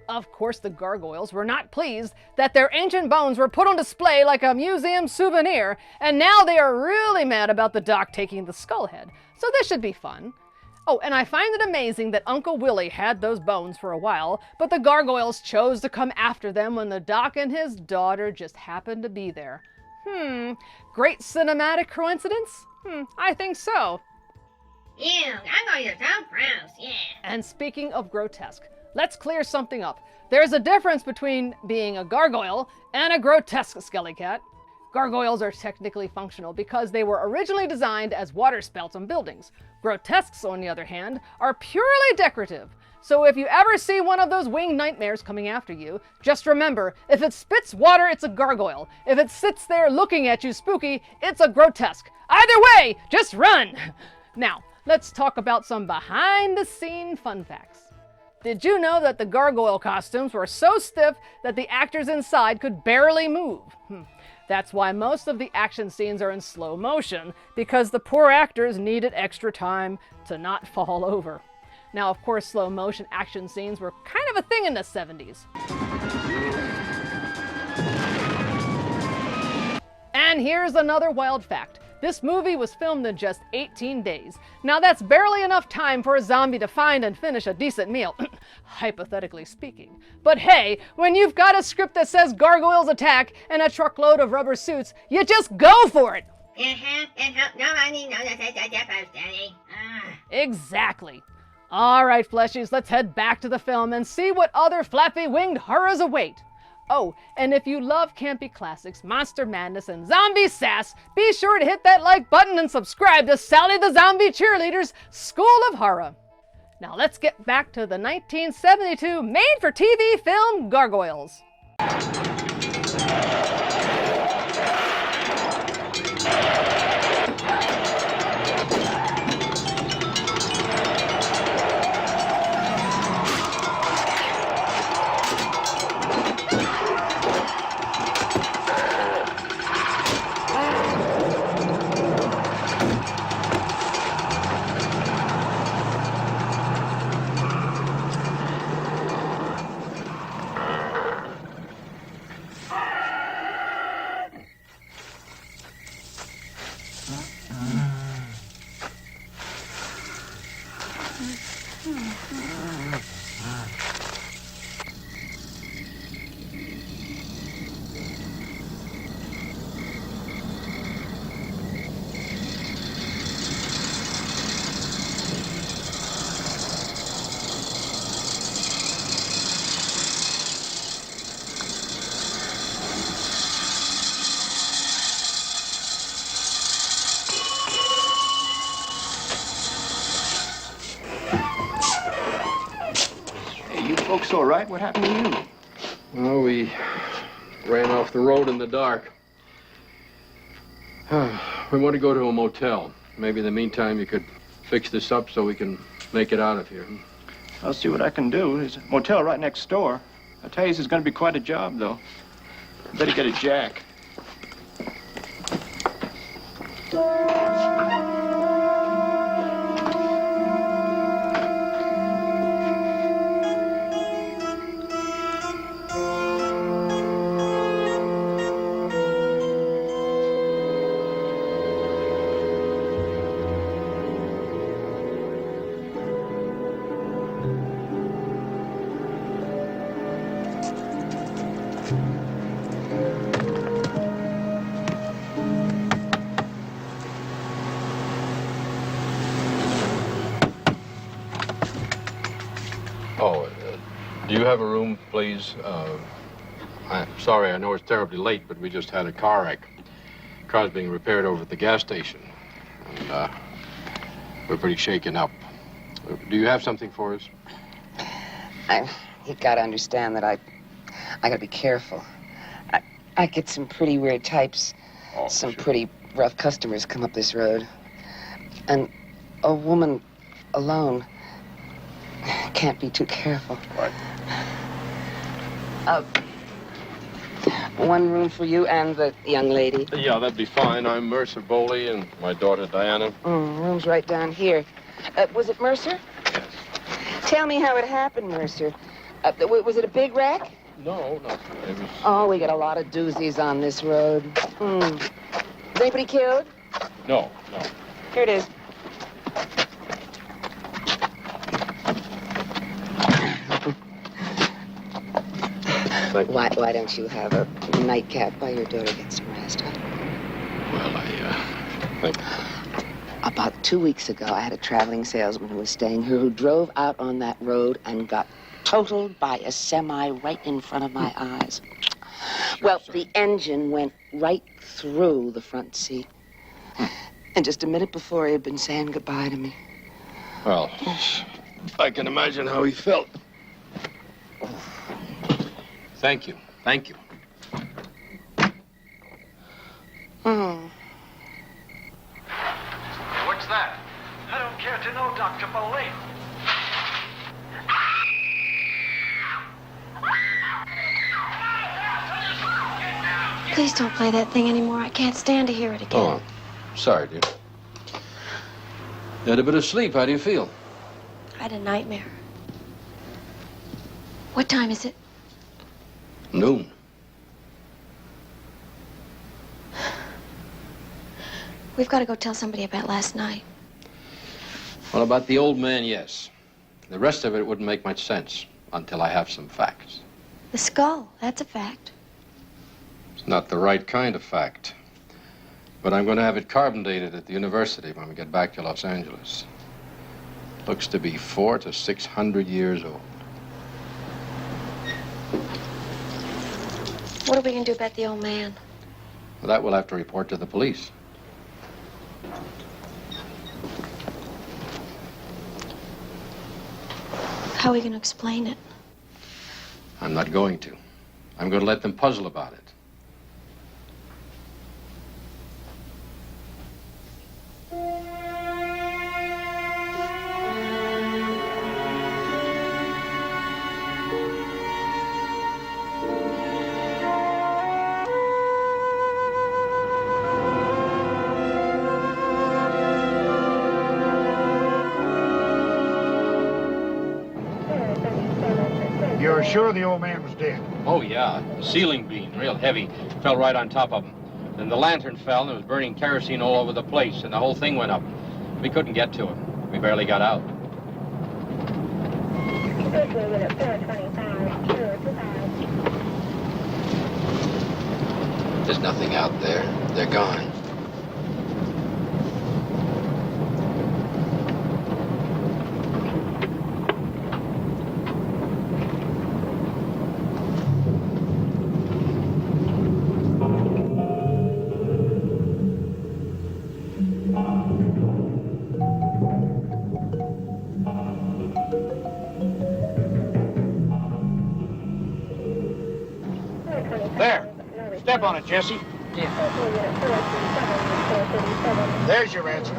Of course, the Gargoyles were not pleased that their ancient bones were put on display like a museum souvenir, and now they are really mad about the Doc taking the skull head. So this should be fun. Oh, and I find it amazing that Uncle Willie had those bones for a while, but the Gargoyles chose to come after them when the Doc and his daughter just happened to be there. Great cinematic coincidence? I think so. Ew, Gargoyles are so gross, yeah. And speaking of grotesque, let's clear something up. There's a difference between being a gargoyle and a grotesque, Skelly Cat. Gargoyles are technically functional because they were originally designed as water spouts on buildings. Grotesques, on the other hand, are purely decorative. So if you ever see one of those winged nightmares coming after you, just remember, if it spits water, it's a gargoyle. If it sits there looking at you spooky, it's a grotesque. Either way, just run! Now, let's talk about some behind-the-scene fun facts. Did you know that the gargoyle costumes were so stiff that the actors inside could barely move? That's why most of the action scenes are in slow motion, because the poor actors needed extra time to not fall over. Now, of course, slow motion action scenes were kind of a thing in the 70s. And here's another wild fact. This movie was filmed in just 18 days. Now that's barely enough time for a zombie to find and finish a decent meal, hypothetically speaking. But hey, when you've got a script that says gargoyles attack and a truckload of rubber suits, you just go for it! Exactly. Alright, fleshies, let's head back to the film and see what other flappy-winged horrors await. Oh, and if you love campy classics, monster madness, and zombie sass, be sure to hit that like button and subscribe to Sally the Zombie Cheerleader's School of Horror. Now let's get back to the 1972 made-for-TV film Gargoyles. Folks all right? What happened to you? Well, we ran off the road in the dark. We want to go to a motel. Maybe in the meantime you could fix this up so we can make it out of here. I'll see what I can do. There's a motel right next door. I tell you, this is going to be quite a job, though. I better get a jack. you have a room, please? I'm sorry, I know it's terribly late, but we just had a car wreck. The car's being repaired over at the gas station. And we're pretty shaken up. Do you have something for us? You gotta understand that I gotta be careful. I get some pretty weird types. Oh, some sure. pretty rough customers come up this road. And a woman alone can't be too careful. Right. One room for you and the young lady. Yeah, that'd be fine. I'm Mercer Bowley and my daughter Diana. Room's right down here. Was it Mercer? Yes. Tell me how it happened, Mercer. Was it a big wreck? No. It was... Oh, we got a lot of doozies on this road. Is anybody killed? No. Here it is. Why don't you have a nightcap while your daughter gets some rest, huh? Well, I think... About 2 weeks ago, I had a traveling salesman who was staying here who drove out on that road and got totaled by a semi right in front of my eyes. Well, the engine went right through the front seat. And just a minute before, he had been saying goodbye to me. Well, I can imagine how he felt. Thank you. What's that? I don't care to know, Dr. Bowley. Please don't play that thing anymore. I can't stand to hear it again. Oh, sorry, dear. You had a bit of sleep. How do you feel? I had a nightmare. What time is it? Noon. We've got to go tell somebody about last night. Well, about the old man, yes. The rest of it wouldn't make much sense until I have some facts. The skull, that's a fact. It's not the right kind of fact. But I'm going to have it carbon dated at the university when we get back to Los Angeles. Looks to be 400 to 600 years old. What are we going to do about the old man? Well, that we'll have to report to the police. How are we going to explain it? I'm not going to. I'm going to let them puzzle about it. You're sure the old man was dead? Oh, yeah. The ceiling beam, real heavy, fell right on top of him. Then the lantern fell and it was burning kerosene all over the place, and the whole thing went up. We couldn't get to him. We barely got out. There's nothing out there. They're gone. There. Step on it, Jesse. There's your answer.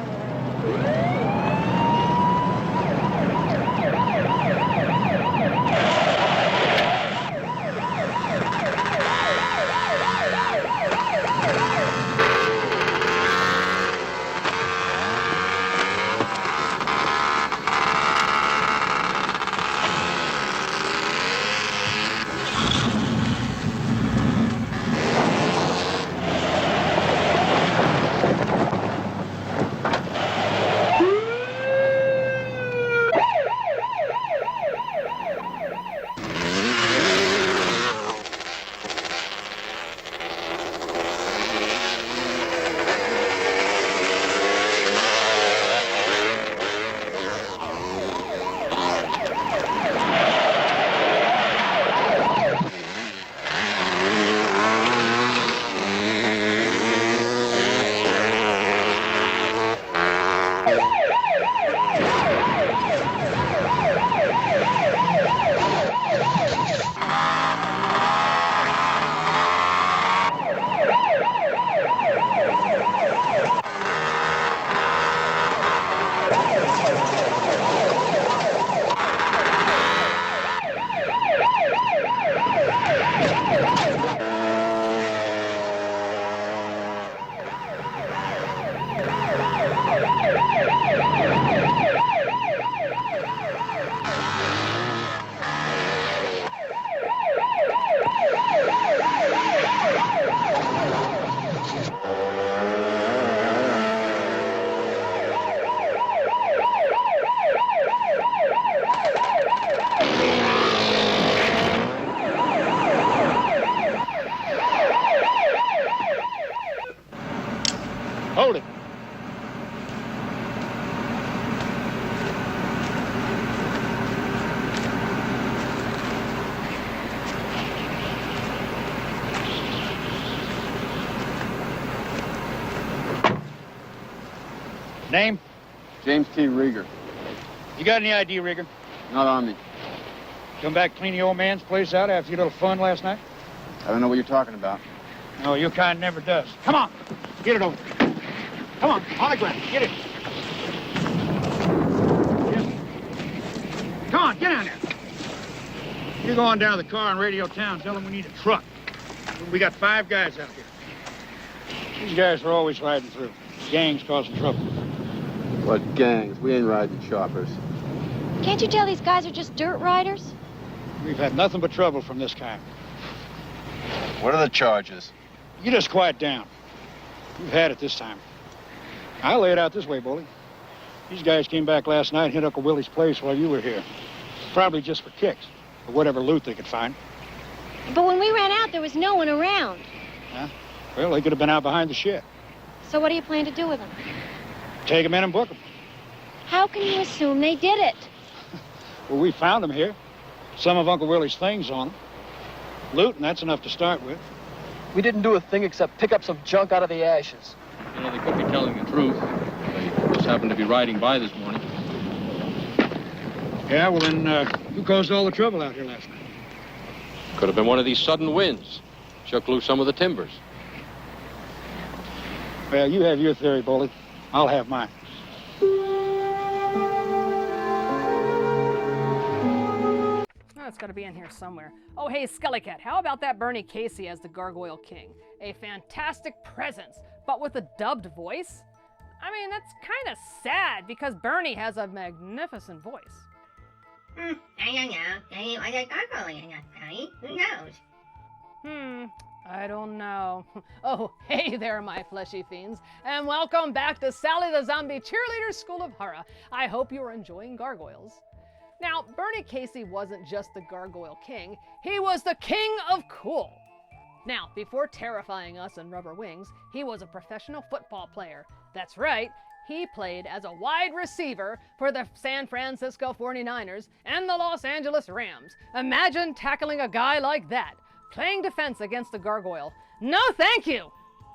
Hold it. Name? James T. Rieger. You got any ID, Rieger? Not on me. Come back clean the old man's place out after your little fun last night? I don't know what you're talking about. No, your kind never does. Come on, get it over. Come on the ground, get it. Come on, get down there. You go on down to the car and radio town, tell them we need a truck. We got 5 guys out here. These guys are always riding through. Gangs causing trouble. What gangs? We ain't riding choppers. Can't you tell these guys are just dirt riders? We've had nothing but trouble from this kind. What are the charges? You just quiet down. You've had it this time. I'll lay it out this way, Bully. These guys came back last night and hit Uncle Willie's place while you were here. Probably just for kicks, or whatever loot they could find. But when we ran out, there was no one around. Huh? Well, they could have been out behind the shed. So what do you plan to do with them? Take them in and book them. How can you assume they did it? Well, we found them here. Some of Uncle Willie's things on them. Loot, and that's enough to start with. We didn't do a thing except pick up some junk out of the ashes. You know, they could be telling the truth. They just happened to be riding by this morning. Yeah, well then, who caused all the trouble out here last night? Could have been one of these sudden winds. Shook loose some of the timbers. Well, you have your theory, Bully. I'll have mine. It's got to be in here somewhere. Oh, hey, Skellycat, how about that Bernie Casey as the Gargoyle King? A fantastic presence, but with a dubbed voice? I mean, that's kind of sad because Bernie has a magnificent voice. I don't know. Maybe it was a gargoyle in that Sally. Who knows? I don't know. Oh, hey there, my fleshy fiends, and welcome back to Sally the Zombie Cheerleader School of Horror. I hope you're enjoying Gargoyles. Now, Bernie Casey wasn't just the Gargoyle King, he was the King of Cool. Now, before terrifying us in rubber wings, he was a professional football player. That's right, he played as a wide receiver for the San Francisco 49ers and the Los Angeles Rams. Imagine tackling a guy like that, playing defense against the Gargoyle. No, thank you!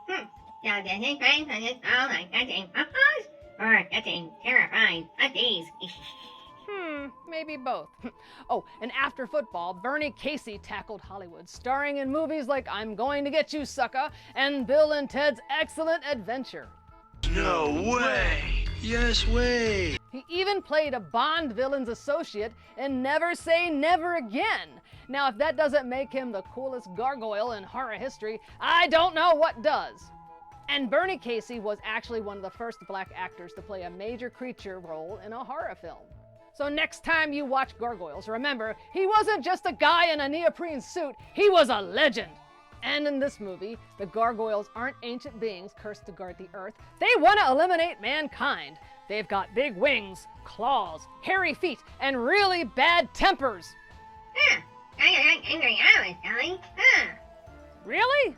So this is great for this all like getting applause or getting terrified at these. Maybe both. Oh, and after football, Bernie Casey tackled Hollywood, starring in movies like I'm Going to Get You, Sucker, and Bill and Ted's Excellent Adventure. No way! Yes way! He even played a Bond villain's associate in Never Say Never Again. Now, if that doesn't make him the coolest gargoyle in horror history, I don't know what does. And Bernie Casey was actually one of the first black actors to play a major creature role in a horror film. So next time you watch Gargoyles, remember, he wasn't just a guy in a neoprene suit, he was a legend. And in this movie, the Gargoyles aren't ancient beings cursed to guard the earth. They want to eliminate mankind. They've got big wings, claws, hairy feet, and really bad tempers. Angry hours, Sally. Really?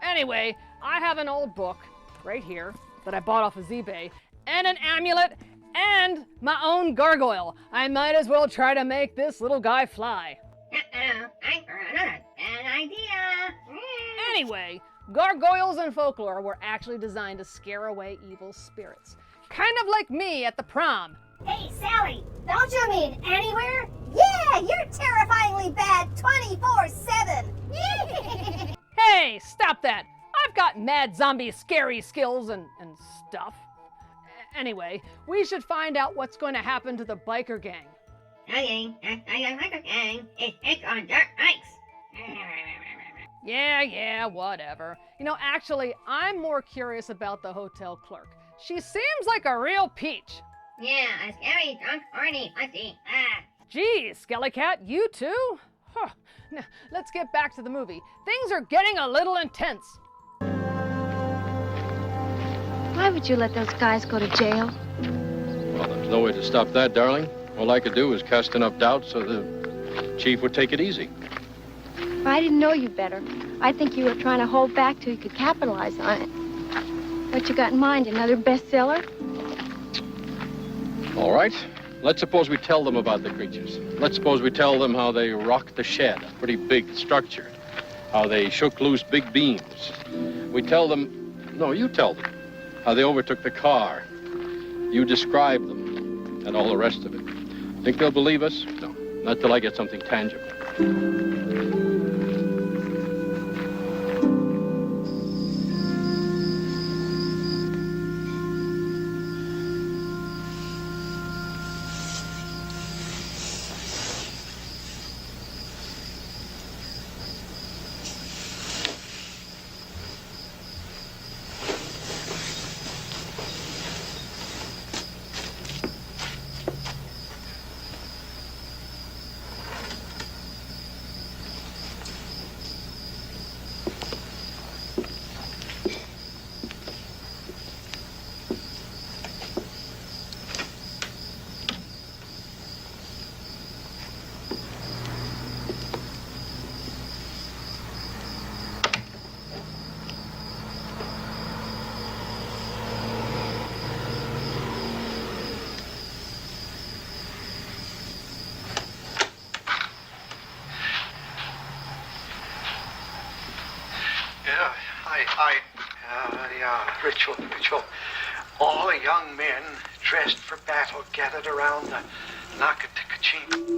Anyway, I have an old book right here that I bought off of eBay, and an amulet, and my own gargoyle. I might as well try to make this little guy fly. Uh-oh, I got another bad idea. Anyway, gargoyles and folklore were actually designed to scare away evil spirits. Kind of like me at the prom. Hey, Sally, don't you mean anywhere? Yeah, you're terrifyingly bad 24/7. Hey, stop that. I've got mad zombie scary skills and stuff. Anyway, we should find out what's going to happen to the biker gang. Okay, the biker gang is sick on dirt bikes. Yeah, whatever. You know, actually, I'm more curious about the hotel clerk. She seems like a real peach. Yeah, a scary, drunk, horny pussy. Ah. Geez, Skelly Cat, you too? Huh. Now, let's get back to the movie. Things are getting a little intense. Why would you let those guys go to jail? Well, there's no way to stop that, darling. All I could do was cast enough doubt so the chief would take it easy. I didn't know you better. I think you were trying to hold back till you could capitalize on it. What you got in mind, another bestseller? All right. Let's suppose we tell them about the creatures. Let's suppose we tell them how they rocked the shed, a pretty big structure. How they shook loose big beams. We tell them, no, you tell them, how they overtook the car. You describe them, and all the rest of it. Think they'll believe us? No, not till I get something tangible. Ritual. All the young men dressed for battle gathered around the Nakaticachi.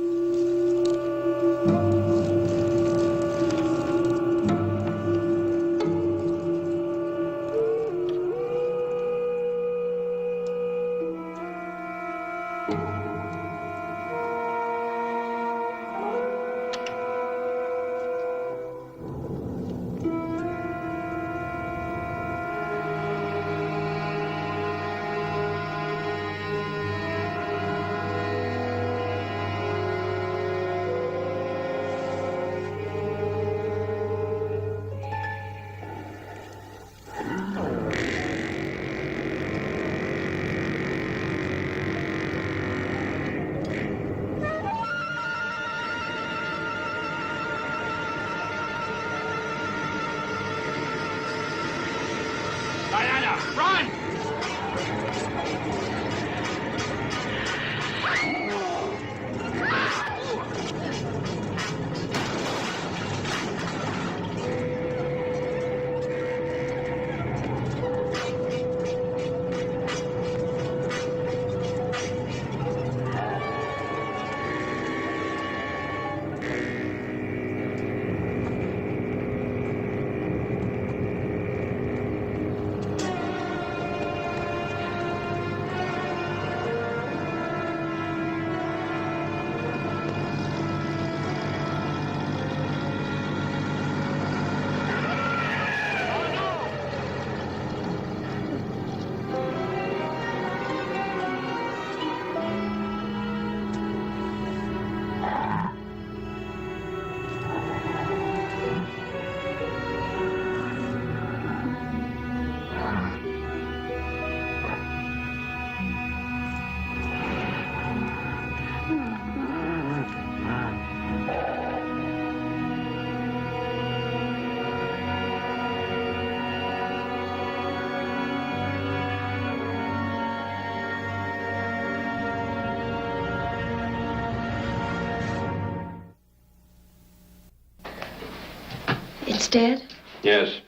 It's dead? Yes.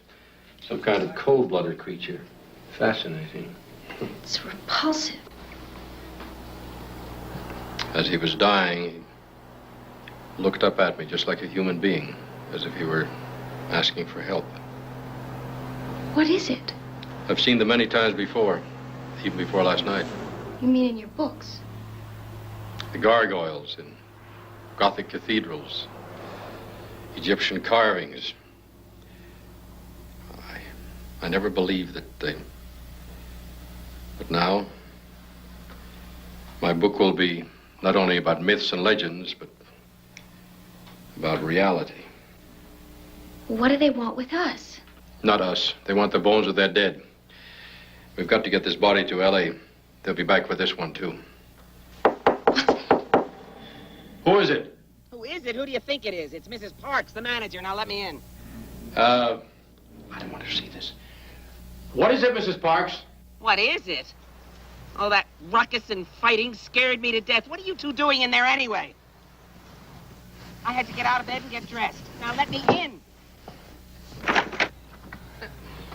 Some kind of cold-blooded creature. Fascinating. It's repulsive. As he was dying, he looked up at me just like a human being, as if he were asking for help. What is it? I've seen them many times before, even before last night. You mean in your books? The gargoyles in Gothic cathedrals, Egyptian carvings. I never believed that Now, my book will be not only about myths and legends, but about reality. What do they want with us? Not us. They want the bones of their dead. We've got to get this body to L.A. They'll be back for this one, too. Who is it? Who is it? Who do you think it is? It's Mrs. Parks, the manager. Now let me in. I don't want to see this. What is it, Mrs. Parks? What is it? Oh, that ruckus and fighting scared me to death. What are you two doing in there anyway? I had to get out of bed and get dressed. Now let me in.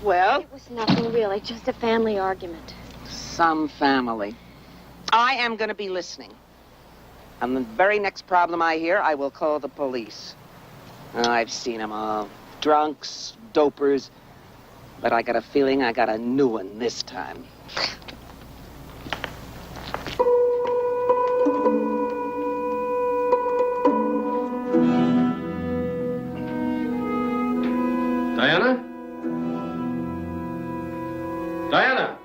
Well? It was nothing really, just a family argument. Some family. I am going to be listening. And the very next problem I hear, I will call the police. I've seen them all. Drunks, dopers. But I got a feeling I got a new one this time. Diana? Diana?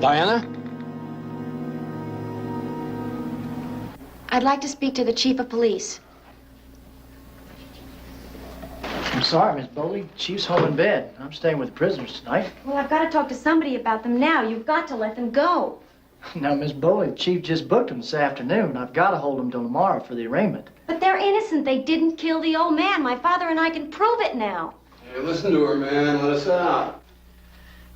Diana? I'd like to speak to the chief of police. I'm sorry, Miss Bowley. Chief's home in bed. I'm staying with the prisoners tonight. Well, I've got to talk to somebody about them now. You've got to let them go. Now, Miss Bowley, the chief just booked them this afternoon. I've got to hold them till tomorrow for the arraignment. But they're innocent. They didn't kill the old man. My father and I can prove it now. Hey, listen to her, man. Let us out.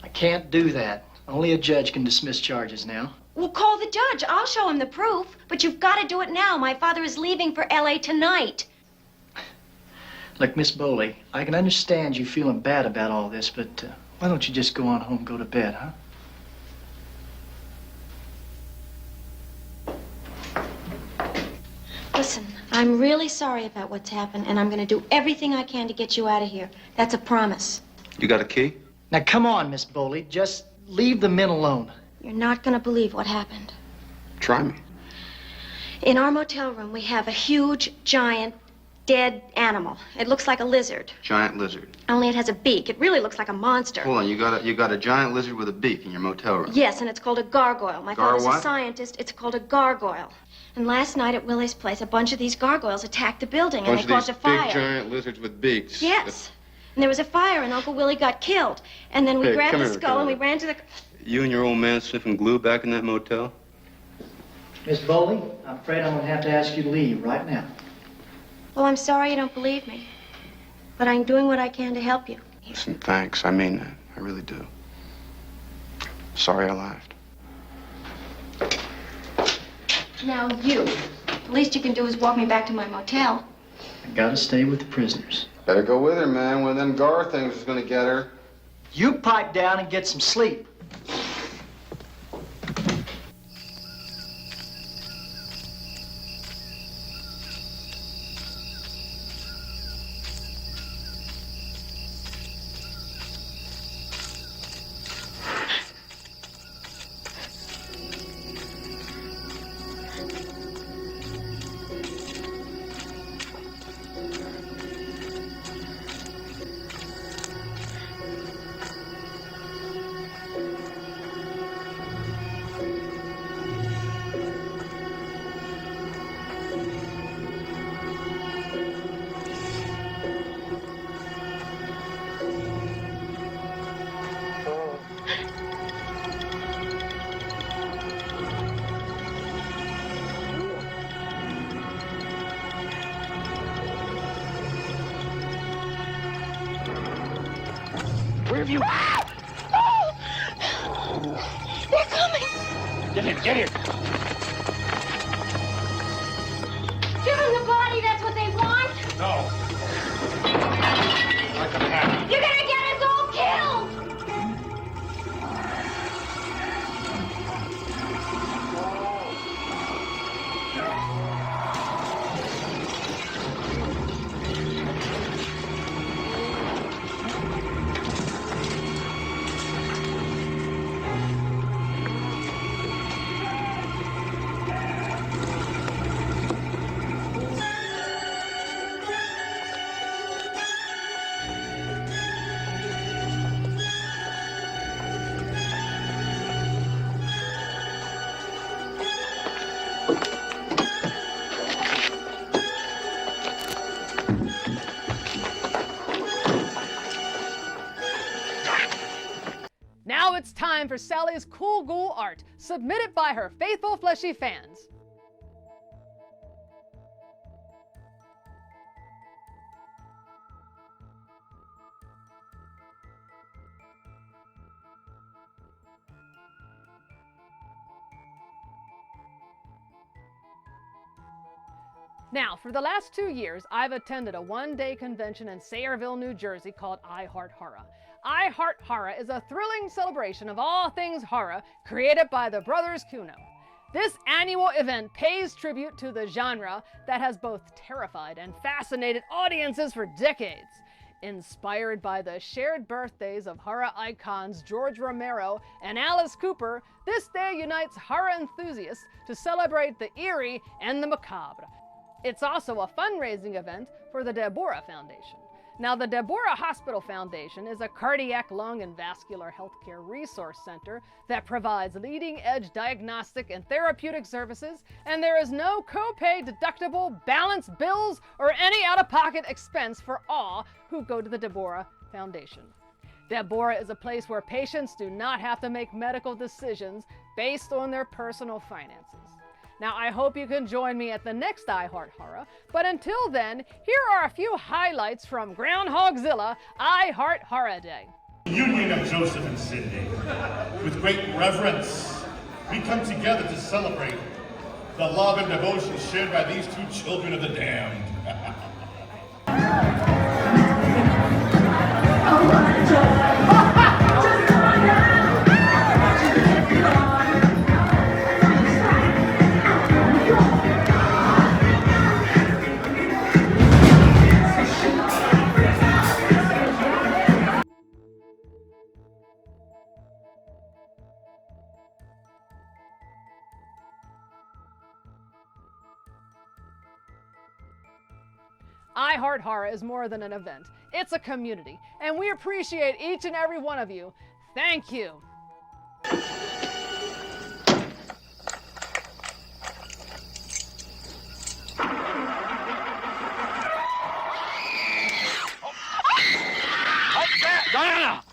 I can't do that. Only a judge can dismiss charges now. Well, call the judge. I'll show him the proof. But you've got to do it now. My father is leaving for L.A. tonight. Look, Miss Bowley, I can understand you feeling bad about all this, but why don't you just go on home and go to bed, huh? Listen, I'm really sorry about what's happened, and I'm going to do everything I can to get you out of here. That's a promise. You got a key? Now, come on, Miss Bowley. Just leave the men alone. You're not going to believe what happened. Try me. In our motel room, we have a huge, giant, dead animal. It looks like a lizard. Giant lizard. Only it has a beak. It really looks like a monster. Hold on, you got a giant lizard with a beak in your motel room. Yes, and it's called a gargoyle. My father's what? a scientist. It's called a gargoyle. And last night at Willie's place, a bunch of these gargoyles attacked the building, and they caused a fire. Big giant lizards with beaks. Yes. And there was a fire, and Uncle Willie got killed. And then we Hey, grabbed come the here, skull, come and we here. ran to the... You and your old man sniffing glue back in that motel? Miss Bowley, I'm afraid I'm going to have to ask you to leave right now. Well, I'm sorry you don't believe me. But I'm doing what I can to help you. Listen, thanks. I mean that. I really do. Sorry I laughed. Now, you. The least you can do is walk me back to my motel. I gotta stay with the prisoners. Better go with her, man. One of them Gar things is gonna get her. You pipe down and get some sleep. Where have you... They're coming! Get in, get in! Give them the body, that's what they want! No. Not gonna happen. You're gonna get us all killed! time for Sally's cool ghoul art, submitted by her faithful fleshy fans. Now, for the last 2 years, I've attended a one-day convention in Sayreville, New Jersey called I Heart Horror. I Heart Horror is a thrilling celebration of all things horror created by the brothers Kuno. This annual event pays tribute to the genre that has both terrified and fascinated audiences for decades. Inspired by the shared birthdays of horror icons George Romero and Alice Cooper, this day unites horror enthusiasts to celebrate the eerie and the macabre. It's also a fundraising event for the Deborah Foundation. Now, the Deborah Hospital Foundation is a cardiac, lung, and vascular healthcare resource center that provides leading-edge diagnostic and therapeutic services, and there is no copay, deductible, balance bills, or any out-of-pocket expense for all who go to the Deborah Foundation. Deborah is a place where patients do not have to make medical decisions based on their personal finances. Now, I hope you can join me at the next I Heart Horror, but until then, here are a few highlights from Groundhogzilla I Heart Horror Day. The union of Joseph and Sidney. With great reverence, we come together to celebrate the love and devotion shared by these two children of the damned. I Heart Horror is more than an event. It's a community, and we appreciate each and every one of you. Thank you. Diana!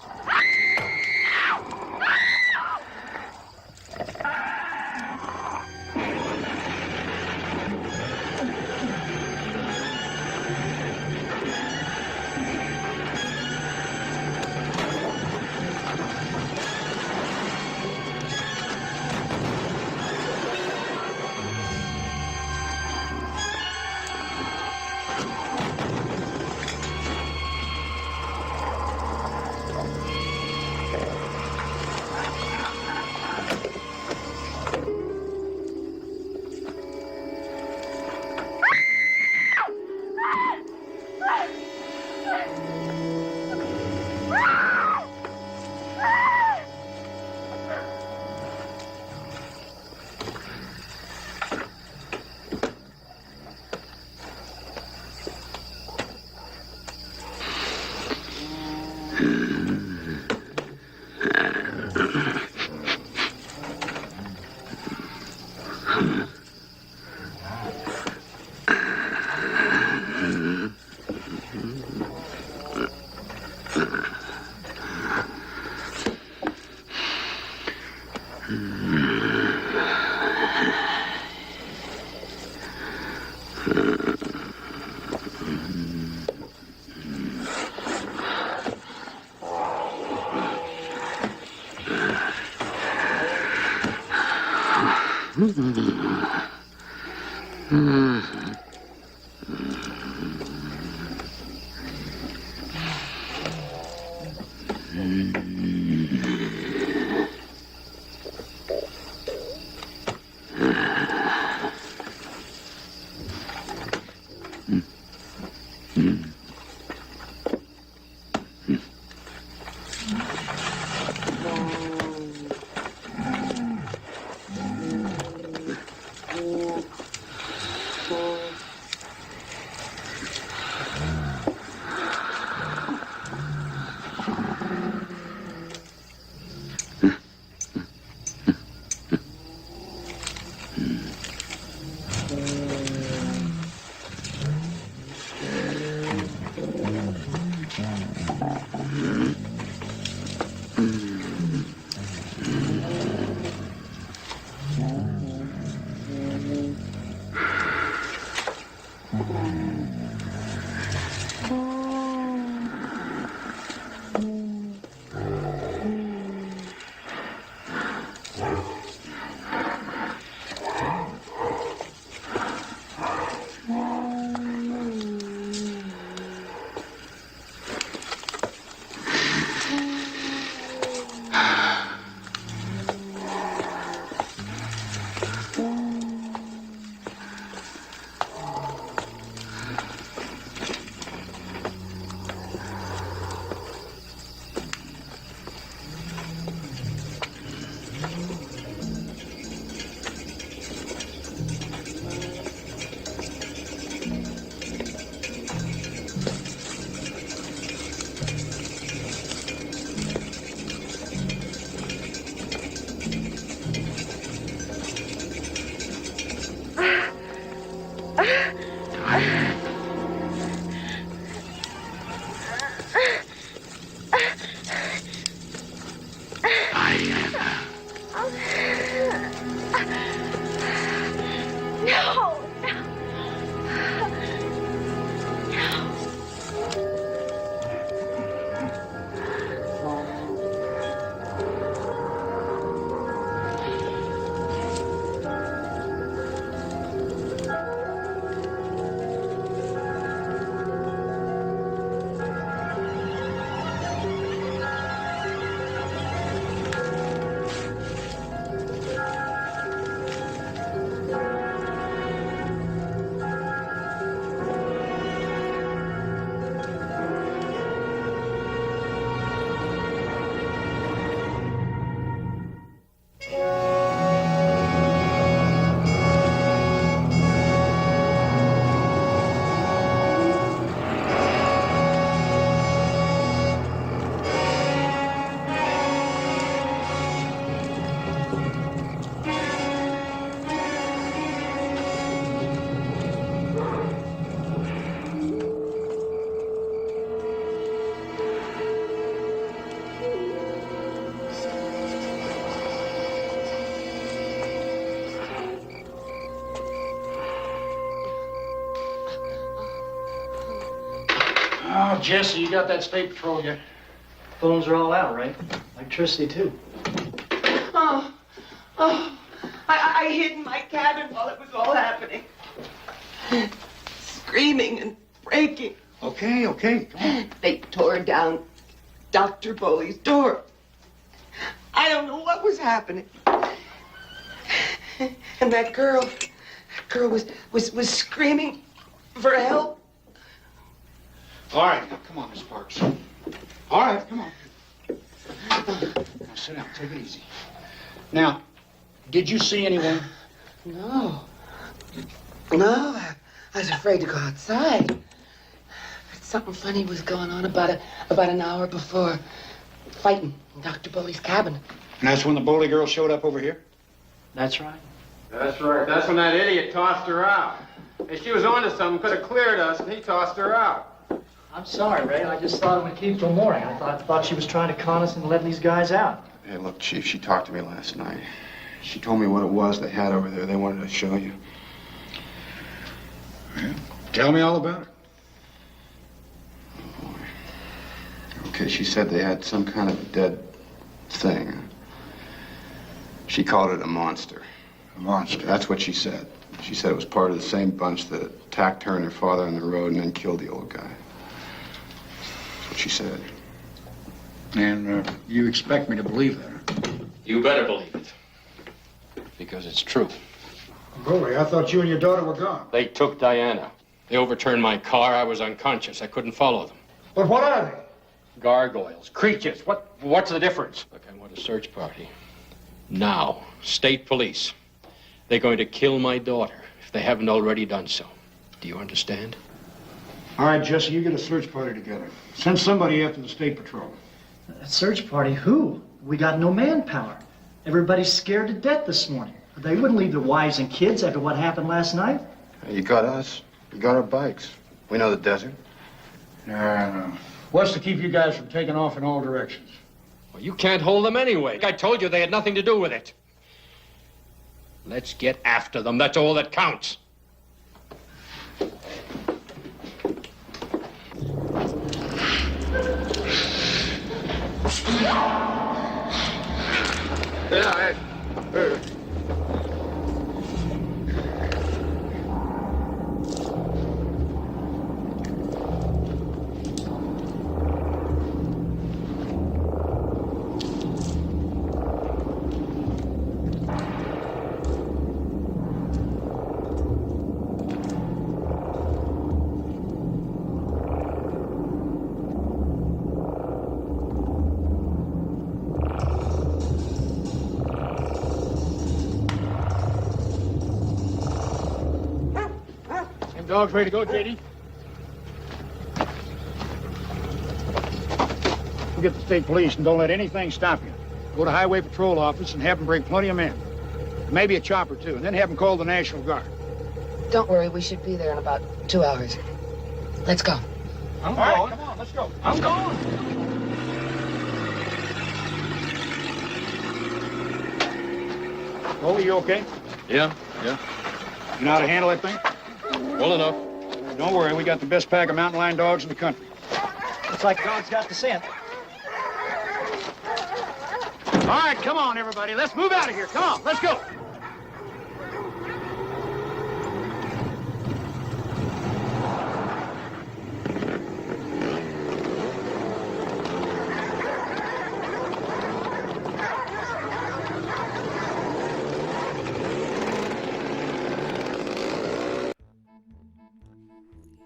Oh, Jesse, you got that state patrol yet? Phones are all out, right? Electricity, too. I hid in my cabin while it was all happening. Screaming and breaking. Okay, come on. They tore down Dr. Bowley's door. I don't know what was happening. And that girl was screaming for help. All right, now, come on, Miss Parks. All right, come on. Now, sit down. Take it easy. Now, did you see anyone? No, I was afraid to go outside. But something funny was going on about an hour before. Fighting in Dr. Bowley's cabin. And that's when the Bowley girl showed up over here? That's right. That's right. That's when that idiot tossed her out. If she was onto something, could have cleared us, and he tossed her out. I'm sorry, Ray. I just thought it would keep till morning. I thought she was trying to con us into letting these guys out. Hey, look, Chief, she talked to me last night. She told me what it was they had over there. They wanted to show you. Well, tell me all about it. Oh, boy. Okay, she said they had some kind of a dead thing. She called it a monster. A monster? That's what she said. She said it was part of the same bunch that attacked her and her father on the road and then killed the old guy. That's what she said. And you expect me to believe that? You better believe it. Because it's true. Bowley, I thought you and your daughter were gone. They took Diana. They overturned my car. I was unconscious. I couldn't follow them. But what are they? Gargoyles. Creatures. What's the difference? Look, I want a search party. Now. State police. They're going to kill my daughter if they haven't already done so. Do you understand? All right, Jesse, you get a search party together. Send somebody after the state patrol. A search party? Who? We got no manpower. Everybody's scared to death this morning. They wouldn't leave their wives and kids after what happened last night. You got us. You got our bikes. We know the desert. No. What's to keep you guys from taking off in all directions? Well, you can't hold them anyway. I told you they had nothing to do with it. Let's get after them. That's all that counts. Dogs ready to go, JD? You get the state police and don't let anything stop you. Go to Highway Patrol office and have them bring plenty of men. Maybe a chopper, too, and then have them call the National Guard. Don't worry, we should be there in about 2 hours. Let's go. I'm going. Come on, let's go. I'm going. Oh, you okay? Yeah. You know how to handle that thing? Well enough. Don't worry, we got the best pack of mountain lion dogs in the country. Looks like God's got the scent. All right, come on, everybody. Let's move out of here. Come on, let's go.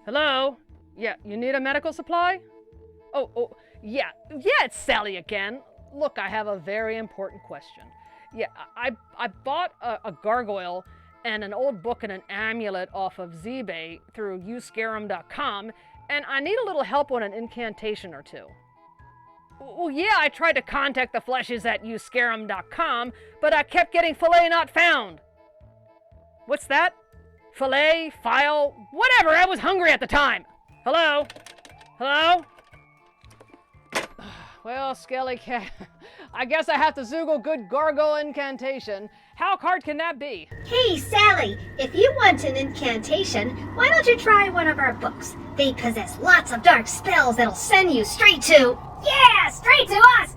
Hello? Yeah, you need a medical supply? Oh, yeah, it's Sally again. Look, I have a very important question. Yeah, I bought a gargoyle and an old book and an amulet off of eBay through youscare'em.com, and I need a little help on an incantation or two. Well, yeah, I tried to contact the fleshies at youscare'em.com, but I kept getting filet not found. What's that? Filet, file, whatever, I was hungry at the time. Hello? Hello? Well, Skelly Cat, I guess I have to Zoogle good gargoyle incantation. How hard can that be? Hey, Sally, if you want an incantation, why don't you try one of our books? They possess lots of dark spells that'll send you straight to... Yeah, straight to us!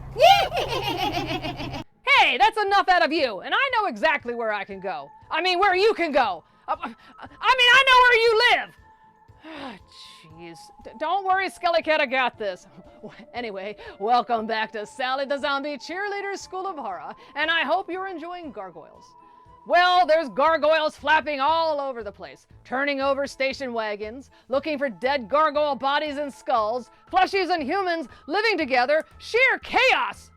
Hey, that's enough out of you, and I know exactly where I can go. I mean, where you can go. I know where you live. Jeez. Don't worry, Skelly Cat, I got this. Anyway, welcome back to Sally the Zombie Cheerleader's School of Horror, and I hope you're enjoying gargoyles. Well, there's gargoyles flapping all over the place, turning over station wagons, looking for dead gargoyle bodies and skulls, fleshies and humans living together, sheer chaos!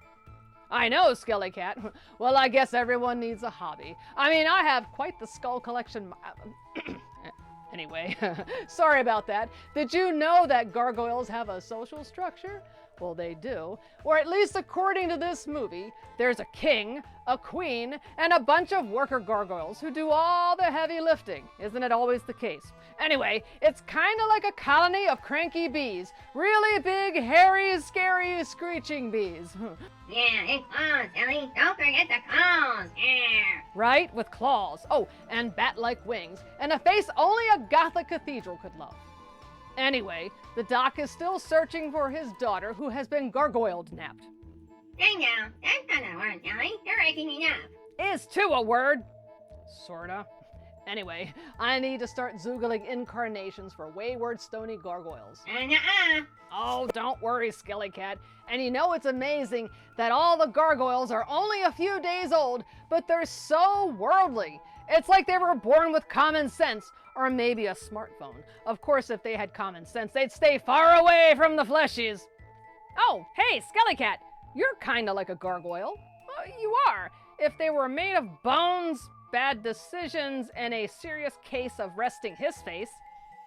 I know, Skelly Cat. Well, I guess everyone needs a hobby. I mean, I have quite the skull collection. Anyway, sorry about that. Did you know that gargoyles have a social structure? Well, they do. Or at least according to this movie, there's a king, a queen, and a bunch of worker gargoyles who do all the heavy lifting. Isn't it always the case? Anyway, it's kind of like a colony of cranky bees. Really big, hairy, scary, screeching bees. Yeah, and claws, Ellie. Don't forget the claws. Yeah. Right? With claws. Oh, and bat-like wings. And a face only a Gothic cathedral could love. Anyway, the doc is still searching for his daughter who has been gargoyled napped. I know. That's not a word, Ellie. You're making me up. Is too a word. Sorta. Anyway, I need to start zoogling incarnations for wayward stony gargoyles. Oh, don't worry, Skelly Cat. And you know it's amazing that all the gargoyles are only a few days old, but they're so worldly. It's like they were born with common sense, or maybe a smartphone. Of course, if they had common sense, they'd stay far away from the fleshies. Oh, hey, Skelly Cat, you're kinda like a gargoyle. You are. If they were made of bones, bad decisions, and a serious case of resting his face.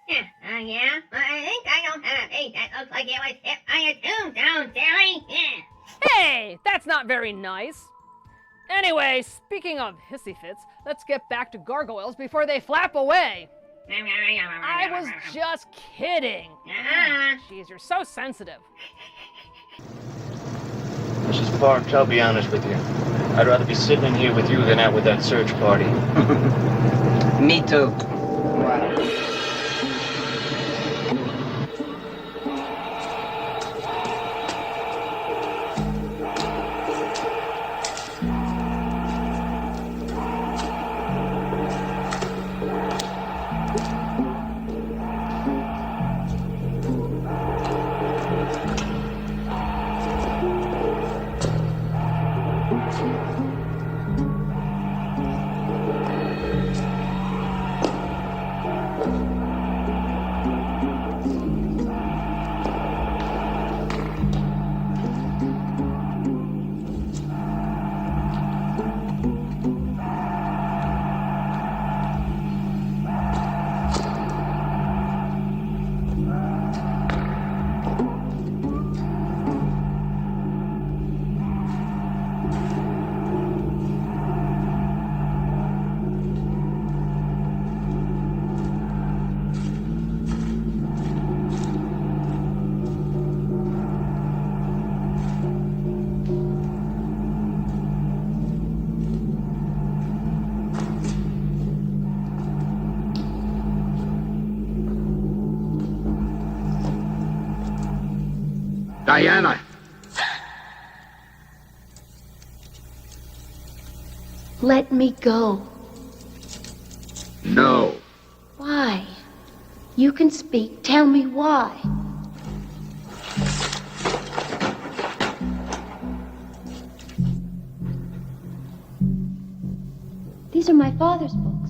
Yeah? Well, I think I don't have a face that looks like it was hit by a tombstone, Sally. Yeah. Hey, that's not very nice. Anyway, speaking of hissy fits, let's get back to gargoyles before they flap away. I was just kidding. Jeez, you're so sensitive. Mrs. Parks, I'll be honest with you. I'd rather be sitting in here with you than out with that search party. Me too. Diana! Let me go. No. Why? You can speak. Tell me why. These are my father's books.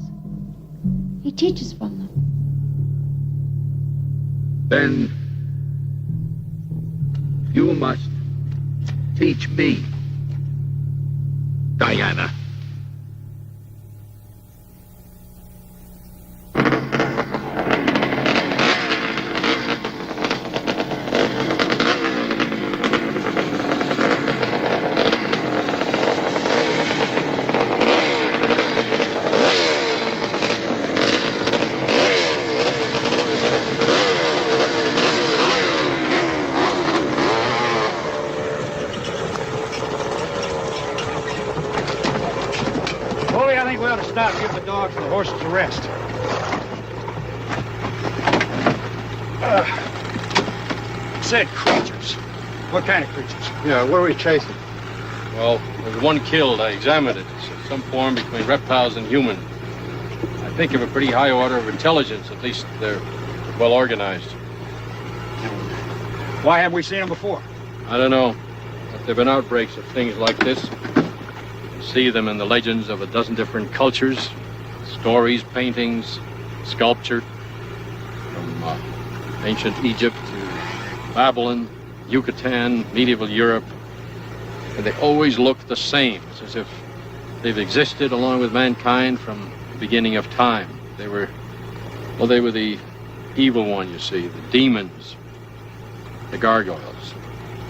He teaches from them. Then you must teach me, Diana. Stop, give the dogs and the horses a rest. Said creatures. What kind of creatures? Yeah, what are we chasing? Well, there's one killed. I examined it. It's some form between reptiles and human. I think of a pretty high order of intelligence. At least they're well organized. Why haven't we seen them before? I don't know. But there have been outbreaks of things like this. See them in the legends of a dozen different cultures, stories, paintings, sculpture, from ancient Egypt to Babylon, Yucatan, medieval Europe, and they always look the same. It's as if they've existed along with mankind from the beginning of time. They were the evil one, you see, the demons, the gargoyles.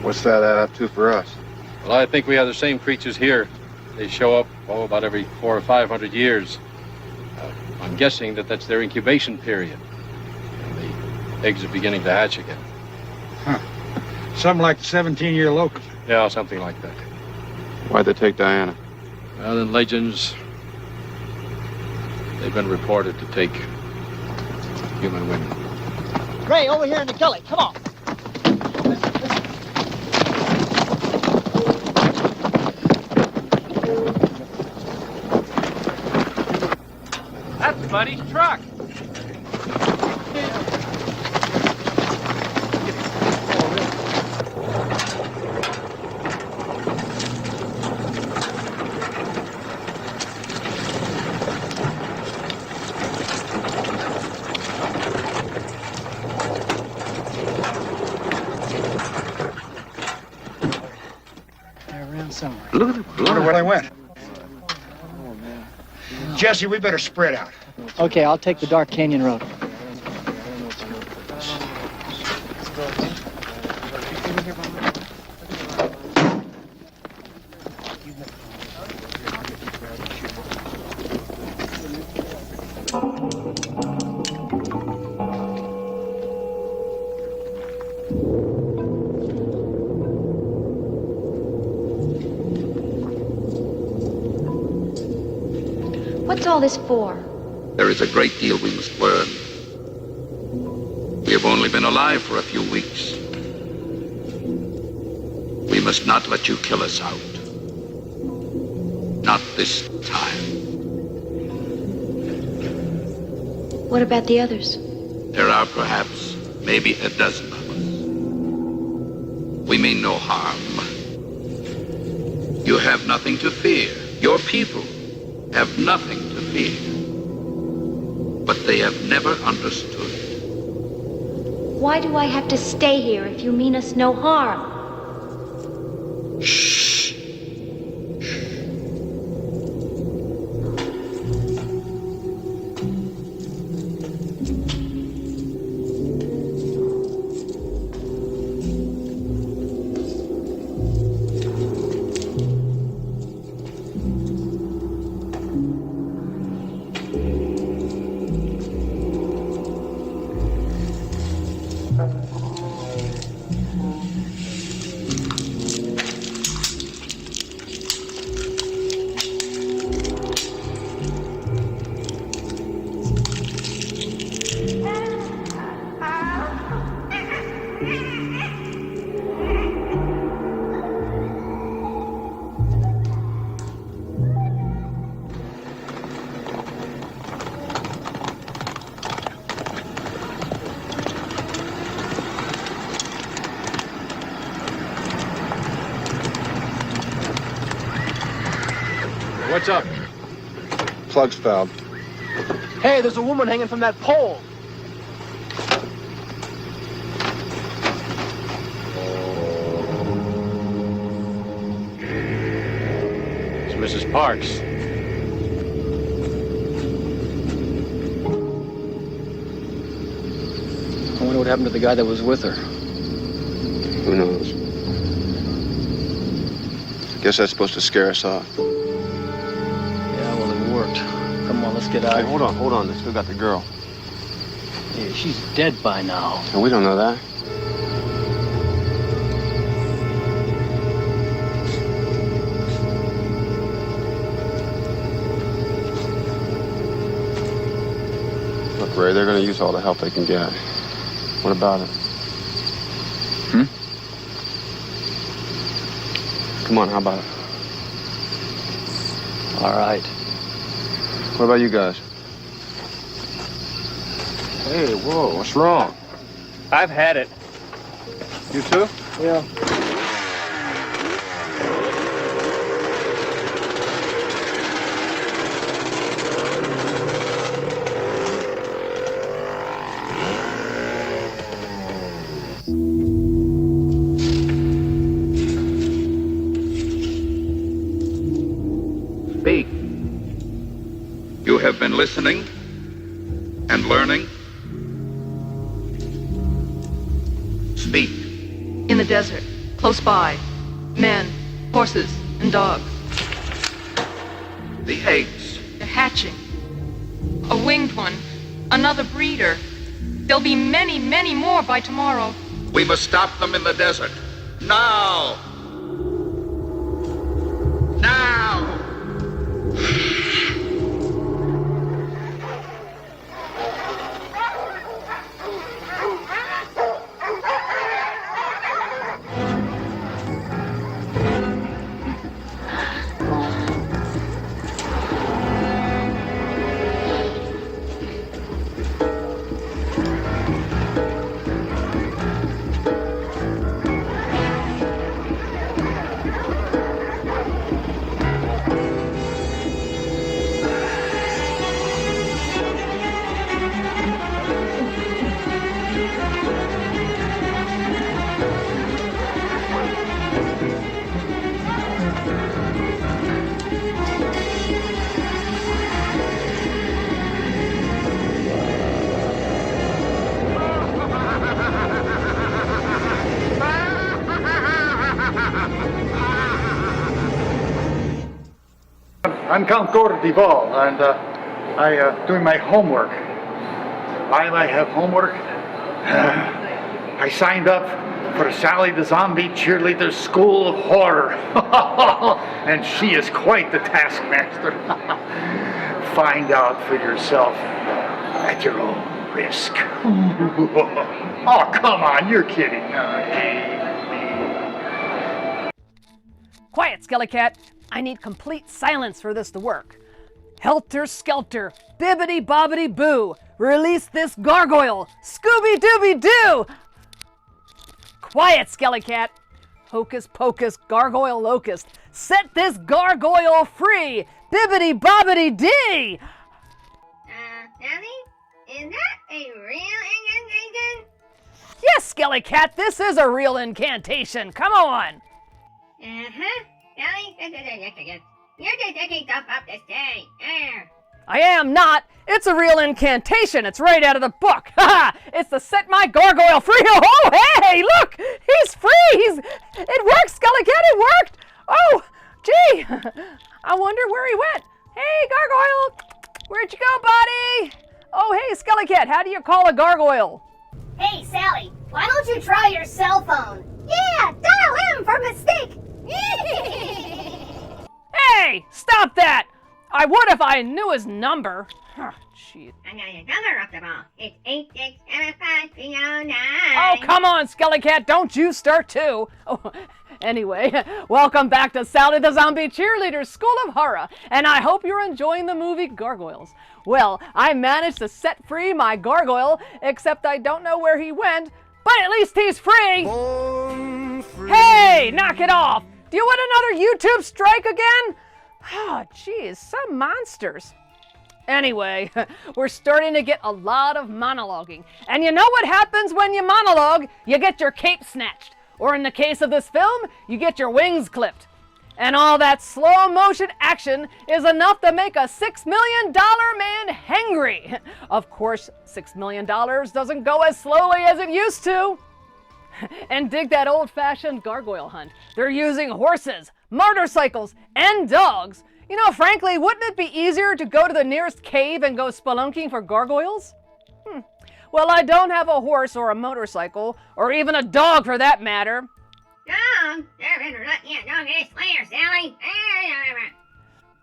What's that add up to for us? Well, I think we have the same creatures here. They show up, about every 400 or 500 years. I'm guessing that that's their incubation period. And the eggs are beginning to hatch again. Huh. Something like the 17-year locust. Yeah, something like that. Why'd they take Diana? Well, in legends, they've been reported to take human women. Ray, over here in the gully. Come on. That's Buddy's truck. Somewhere. Look at the blood. Wonder where they went. Jesse, we better spread out. Okay, I'll take the Dark Canyon Road. What's all this for? There is a great deal we must learn. We have only been alive for a few weeks. We must not let you kill us out. Not this time. What about the others? There are perhaps maybe a dozen of us. We mean no harm. You have nothing to fear. Your people have nothing to fear. But they have never understood. Why do I have to stay here if you mean us no harm? Shh. What's up? Plug's fouled. Hey, there's a woman hanging from that pole. It's Mrs. Parks. I wonder what happened to the guy that was with her. Who knows? I guess that's supposed to scare us off. Yeah, well, it worked. Come on, let's get out. Hey, hold on. They still got the girl. Hey, she's dead by now. And we don't know that. Look, Ray, they're going to use all the help they can get. What about it? Come on, how about it? All right. What about you guys? Hey, whoa, what's wrong? I've had it. You too? Yeah. Speak. You have been listening and learning. Speak. In the desert, close by, men, horses, and dogs. The eggs. They're hatching. A winged one, another breeder. There'll be many, many more by tomorrow. We must stop them in the desert. Now! Now! I'm Count Duval, and I doing my homework. While I have homework, I signed up for Sally the Zombie Cheerleader School of Horror. And she is quite the taskmaster. Find out for yourself at your own risk. Oh, come on, you're kidding. Quiet, Skelly Cat. I need complete silence for this to work. Helter Skelter, bibbity bobbity boo. Release this gargoyle. Scooby Dooby Doo. Quiet, Skelly Cat. Hocus pocus, gargoyle locust. Set this gargoyle free. Bibbity bobbity dee. Sally, is that a real incantation? Yes, Skelly Cat, this is a real incantation. Come on. Sally, you're just taking stuff up the stage. I am not. It's a real incantation. It's right out of the book. It's to set my gargoyle free. Oh, hey, look. He's free. It worked, Skelly Cat. It worked. Oh, gee. I wonder where he went. Hey, gargoyle. Where'd you go, buddy? Oh, hey, Skelly Cat. How do you call a gargoyle? Hey, Sally, why don't you try your cell phone? Yeah, dial M for mistake. Hey, stop that. I would if I knew his number. Jeez. I got his number up the ball. It's 8675309. Oh, come on, Skelly Cat. Don't you start too. Oh, anyway, welcome back to Sally the Zombie Cheerleader School of Horror. And I hope you're enjoying the movie Gargoyles. Well, I managed to set free my gargoyle, except I don't know where he went. But at least he's free. Hey, knock it off. Do you want another YouTube strike again? Ah, geez, some monsters. Anyway, we're starting to get a lot of monologuing. And you know what happens when you monologue? You get your cape snatched. Or in the case of this film, you get your wings clipped. And all that slow motion action is enough to make a $6 million man hangry. Of course, $6 million doesn't go as slowly as it used to. And dig that old-fashioned gargoyle hunt. They're using horses, motorcycles, and dogs. You know, frankly, wouldn't it be easier to go to the nearest cave and go spelunking for gargoyles? Well, I don't have a horse or a motorcycle, or even a dog for that matter. Dog? They're letting you a dog in his lair, Sally.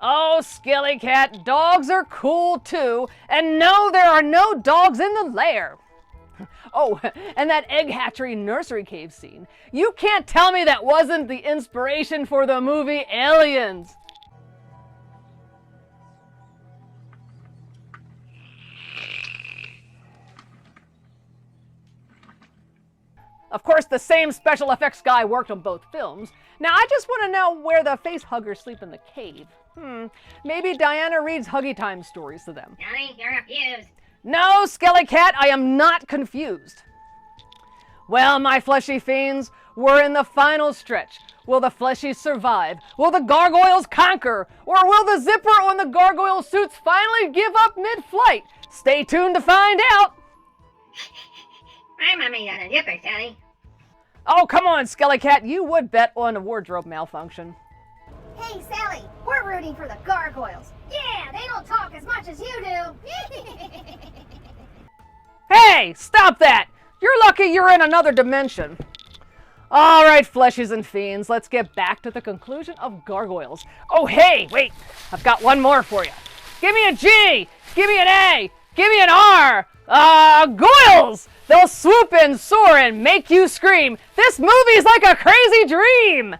Oh, Skilly Cat, dogs are cool too. And no, there are no dogs in the lair. Oh, and that egg hatchery nursery cave scene. You can't tell me that wasn't the inspiration for the movie Aliens. Of course, the same special effects guy worked on both films. Now, I just want to know where the face huggers sleep in the cave. Maybe Diana reads Huggy Time stories to them. Sally, you're confused. No, Skelly Cat, I am not confused. Well, my fleshy fiends, we're in the final stretch. Will the fleshies survive? Will the gargoyles conquer? Or will the zipper on the gargoyle suits finally give up mid-flight? Stay tuned to find out. My mommy got a zipper, Sally. Oh, come on, Skelly Cat, you would bet on a wardrobe malfunction. Hey, Sally, we're rooting for the gargoyles. Yeah, they don't talk as much as you do. Hey, stop that! You're lucky you're in another dimension. All right, fleshies and fiends, let's get back to the conclusion of Gargoyles. Oh, hey, wait, I've got one more for you. Give me a G, give me an A, give me an R. Goyles! They'll swoop in, soar, and make you scream. This movie's like a crazy dream!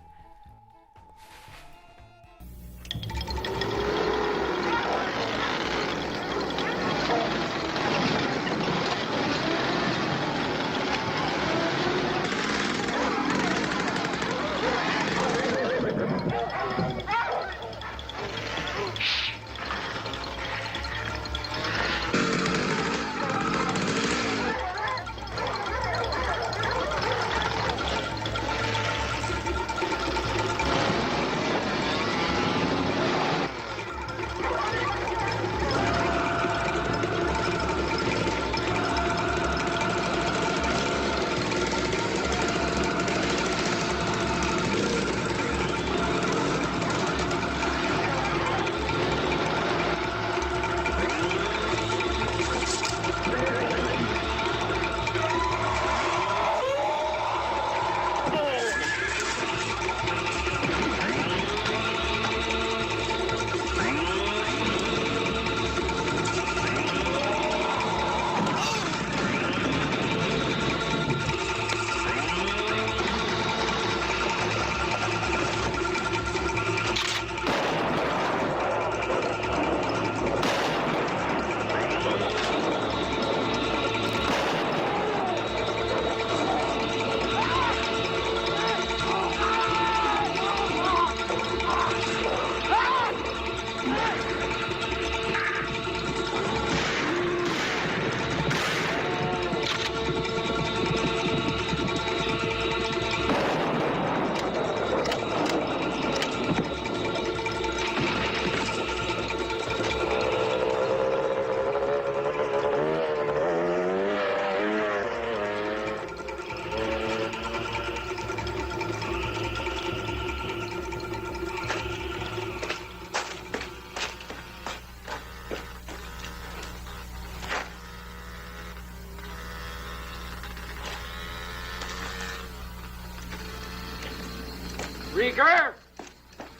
Rieger!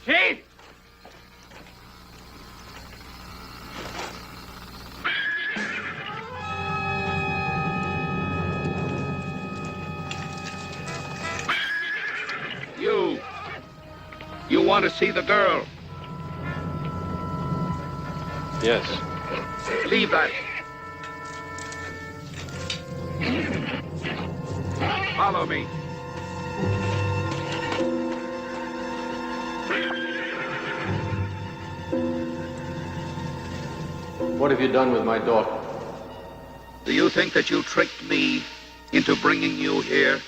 Chief! You want to see the girl? Yes. Leave that. Follow me. What have you done with my daughter? Do you think that you tricked me into bringing you here?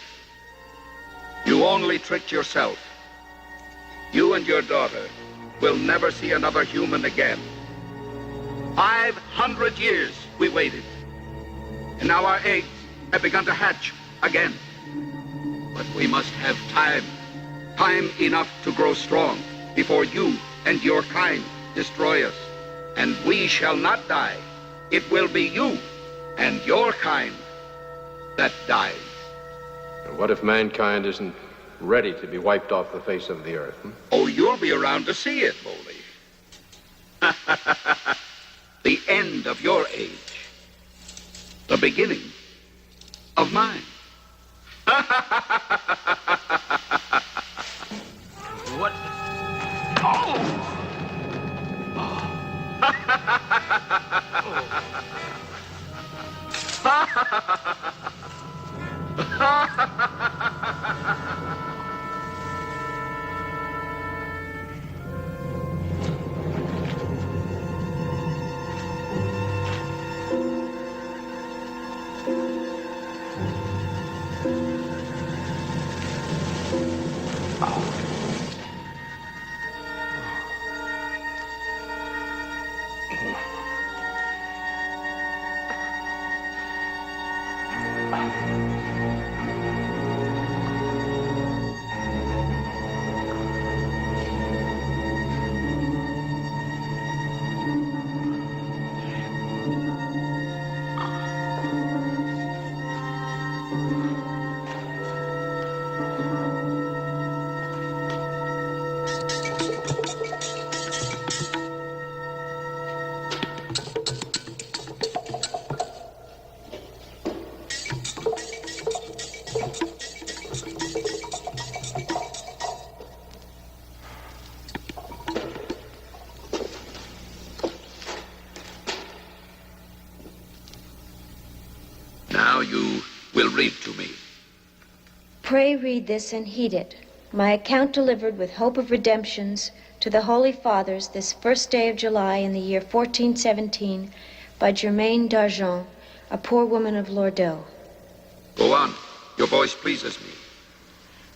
You only tricked yourself. You and your daughter will never see another human again. 500 years we waited. And now our eggs have begun to hatch again. But we must have time. Time enough to grow strong before you and your kind destroy us. And we shall not die. It will be you and your kind that dies. And what if mankind isn't ready to be wiped off the face of the earth? Oh, you'll be around to see it, Boldy. The end of your age. The beginning of mine. What? Oh! Now you will read to me. Pray read this and heed it. My account delivered with hope of redemptions to the Holy Fathers this first day of July in the year 1417 by Germaine d'Argent, a poor woman of Lourdes. Go on. Your voice pleases me.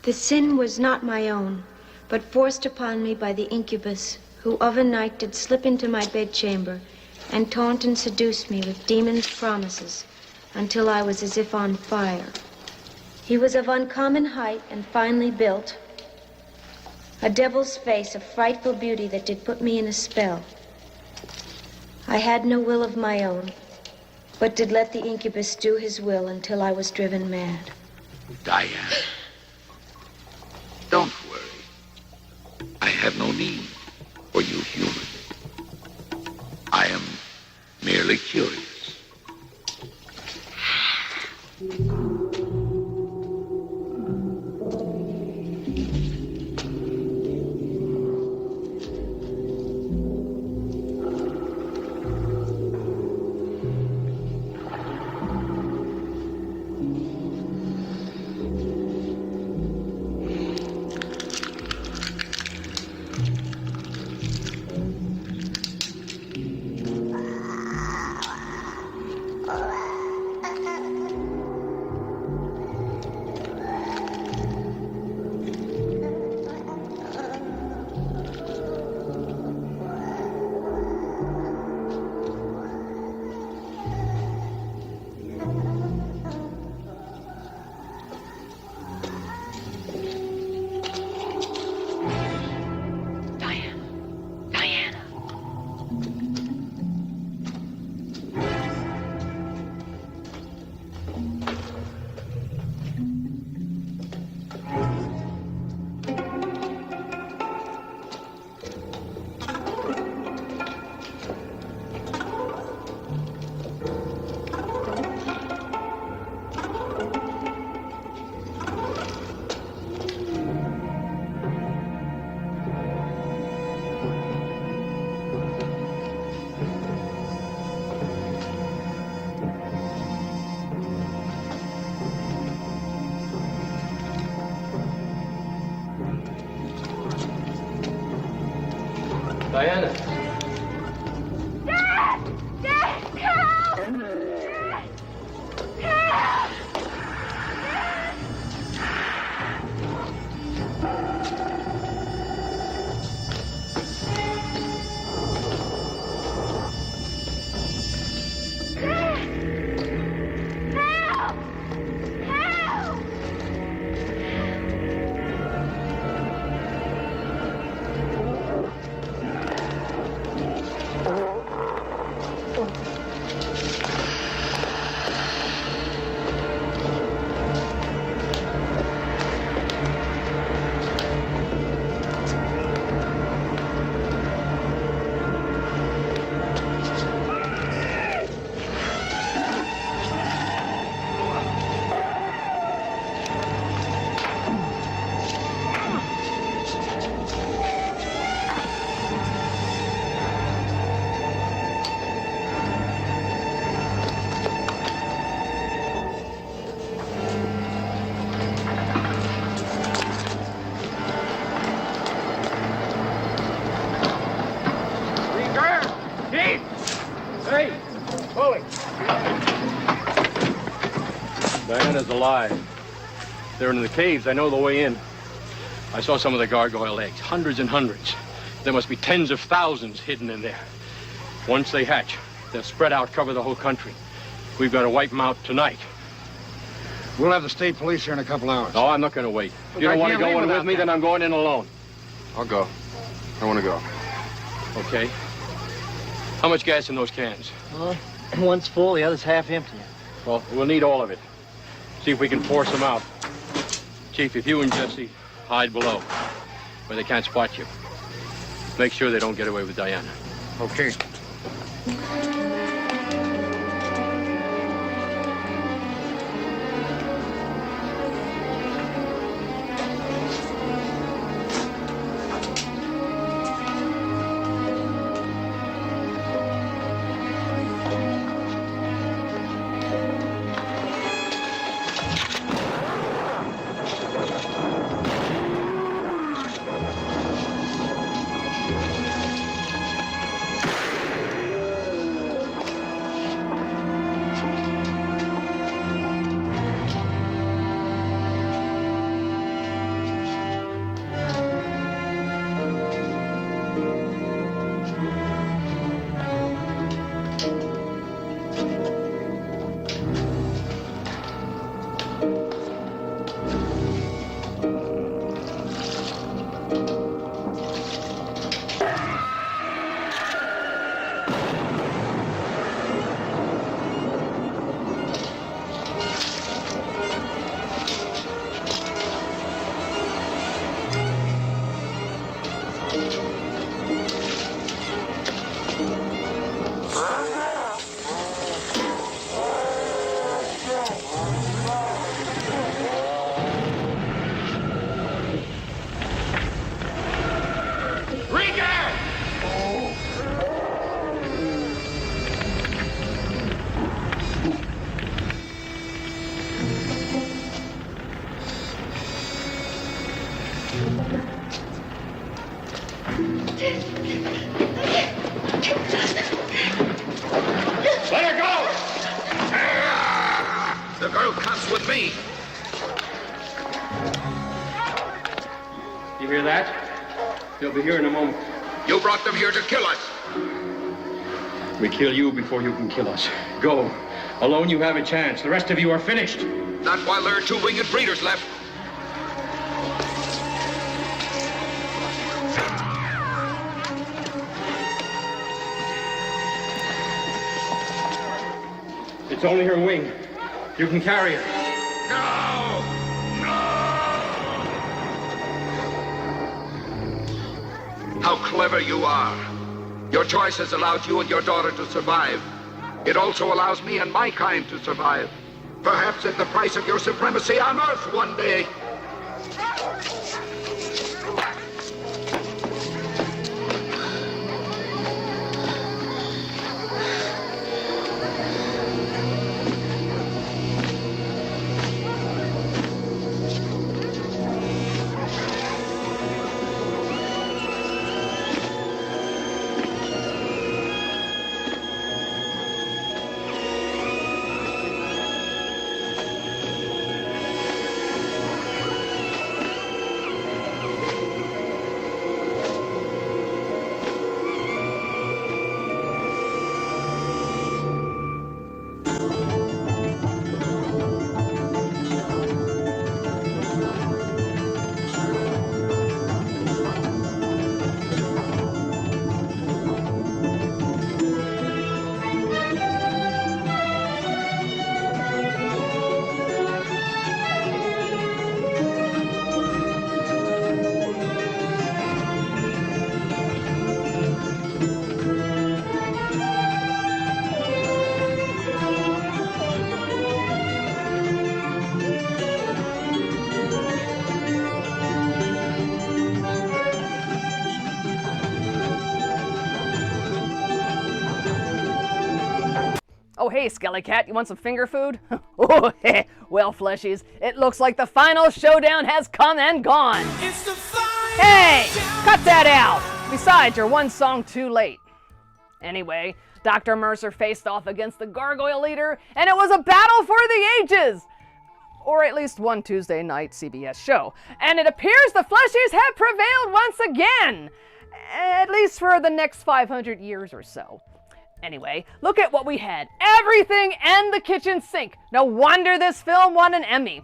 The sin was not my own, but forced upon me by the incubus, who of a night did slip into my bedchamber and taunt and seduce me with demons' promises, until I was as if on fire. He was of uncommon height and finely built, a devil's face of frightful beauty that did put me in a spell. I had no will of my own, but did let the incubus do his will until I was driven mad. Diane, don't worry. I have no need for you human. I am merely curious. Diana. Dad! Dad! Diana's alive. They're in the caves. I know the way in. I saw some of the gargoyle eggs, hundreds and hundreds. There must be tens of thousands hidden in there. Once they hatch, they'll spread out, cover the whole country. We've got to wipe them out tonight. We'll have the state police here in a couple hours. Oh, I'm not going to wait. If you don't want to go in with me, then I'm going in alone. I'll go. I want to go. Okay. How much gas in those cans? One's full, the other's half empty. Well, we'll need all of it. See if we can force them out. Chief, if you and Jesse hide below, where they can't spot you, make sure they don't get away with Diana. Okay. Let her go! The girl comes with me. You hear that? They'll be here in a moment. You brought them here to kill us. We kill you before you can kill us. Go. Alone you have a chance. The rest of you are finished. Not while there are two winged breeders left. It's only her wing. You can carry her. No! No! How clever you are. Your choice has allowed you and your daughter to survive. It also allows me and my kind to survive. Perhaps at the price of your supremacy on Earth one day. Oh, hey, Skelly Cat, you want some finger food? Oh, well, fleshies, it looks like the final showdown has come and gone. Hey, cut that out. Besides, you're one song too late. Anyway, Dr. Mercer faced off against the Gargoyle leader, and it was a battle for the ages. or at least one Tuesday night CBS show. And it appears the fleshies have prevailed once again, at least for the next 500 years or so. Anyway, look at what we had. Everything and the kitchen sink. No wonder this film won an Emmy.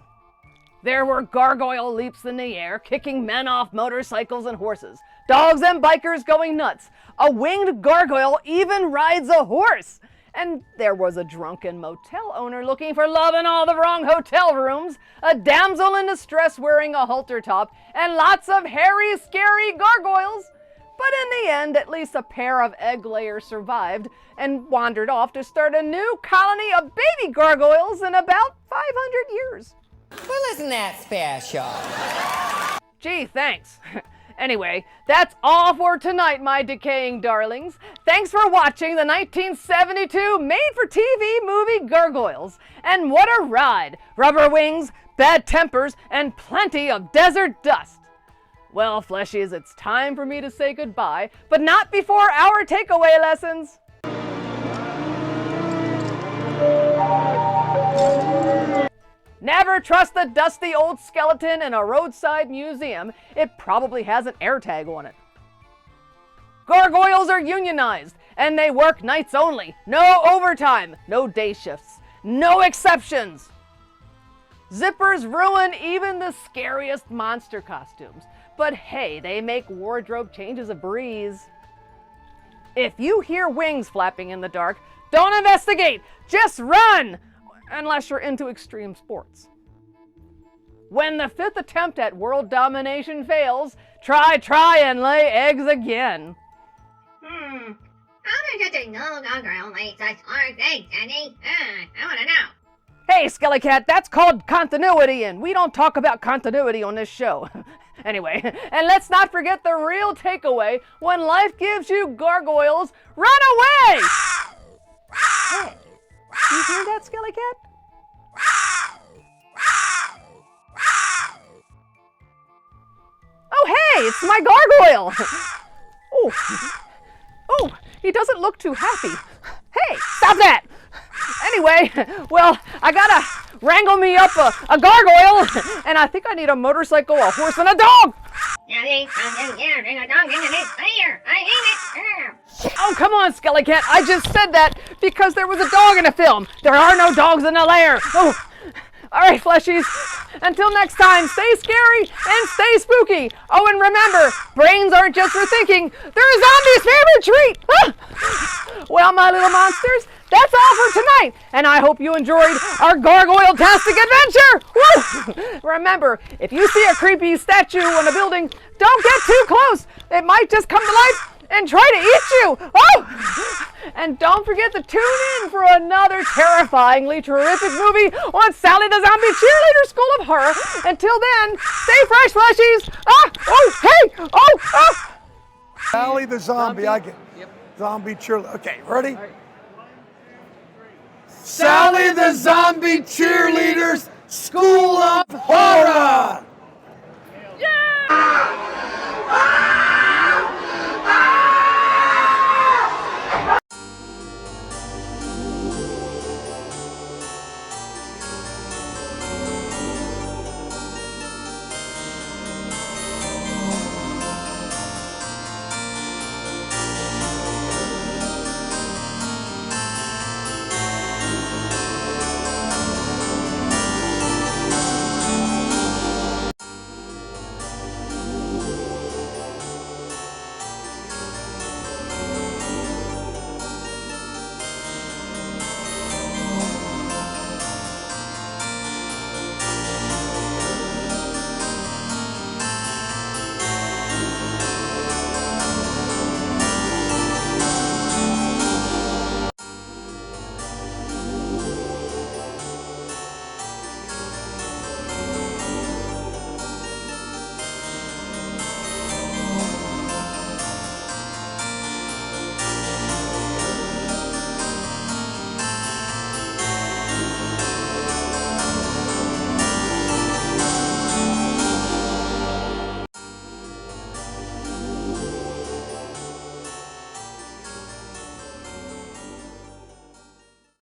There were gargoyle leaps in the air, kicking men off motorcycles and horses. Dogs and bikers going nuts. A winged gargoyle even rides a horse. And there was a drunken motel owner looking for love in all the wrong hotel rooms, a damsel in distress wearing a halter top, and lots of hairy, scary gargoyles. But in the end, at least a pair of egg layers survived and wandered off to start a new colony of baby gargoyles in about 500 years. Well, isn't that special? Gee, thanks. Anyway, that's all for tonight, my decaying darlings. Thanks for watching the 1972 made-for-TV movie Gargoyles. And what a ride! Rubber wings, bad tempers, and plenty of desert dust. Well, fleshies, it's time for me to say goodbye, but not before our takeaway lessons. Never trust the dusty old skeleton in a roadside museum. It probably has an AirTag on it. Gargoyles are unionized, and they work nights only. No overtime, no day shifts, no exceptions. Zippers ruin even the scariest monster costumes. But hey, they make wardrobe changes a breeze. If you hear wings flapping in the dark, don't investigate, just run! Unless you're into extreme sports. When the 5th attempt at world domination fails, try and lay eggs again. How did such a little gargoyle lay such large eggs, Daddy? I want to know. Hey, Skellycat, that's called continuity, and we don't talk about continuity on this show. Anyway, and let's not forget the real takeaway. When life gives you gargoyles, run away! Hey, you hear that, Skellycat? Oh, hey, it's my gargoyle! Oh, he doesn't look too happy. Hey, stop that! Anyway, well, I gotta wrangle me up a gargoyle, and I think I need a motorcycle, a horse, and a dog! Daddy, there's a dog in the lair. I hate it. Oh, come on, Skellycat. I just said that because there was a dog in the film. There are no dogs in the lair. Oh, all right, fleshies. Until next time, stay scary and stay spooky. Oh, and remember, brains aren't just for thinking. They're a zombie's favorite treat. Ah! Well, my little monsters, that's all for tonight, and I hope you enjoyed our gargoyle-tastic adventure! Woo! Remember, if you see a creepy statue on a building, don't get too close. It might just come to life and try to eat you! Oh! And don't forget to tune in for another terrifyingly terrific movie on Sally the Zombie Cheerleader School of Horror. Until then, stay fresh, fleshies! Ah! Oh, hey! Oh! Ah! Sally the Zombie, I get Zombie Cheerleader. Okay, ready? Sally the Zombie Cheerleaders School of Horror!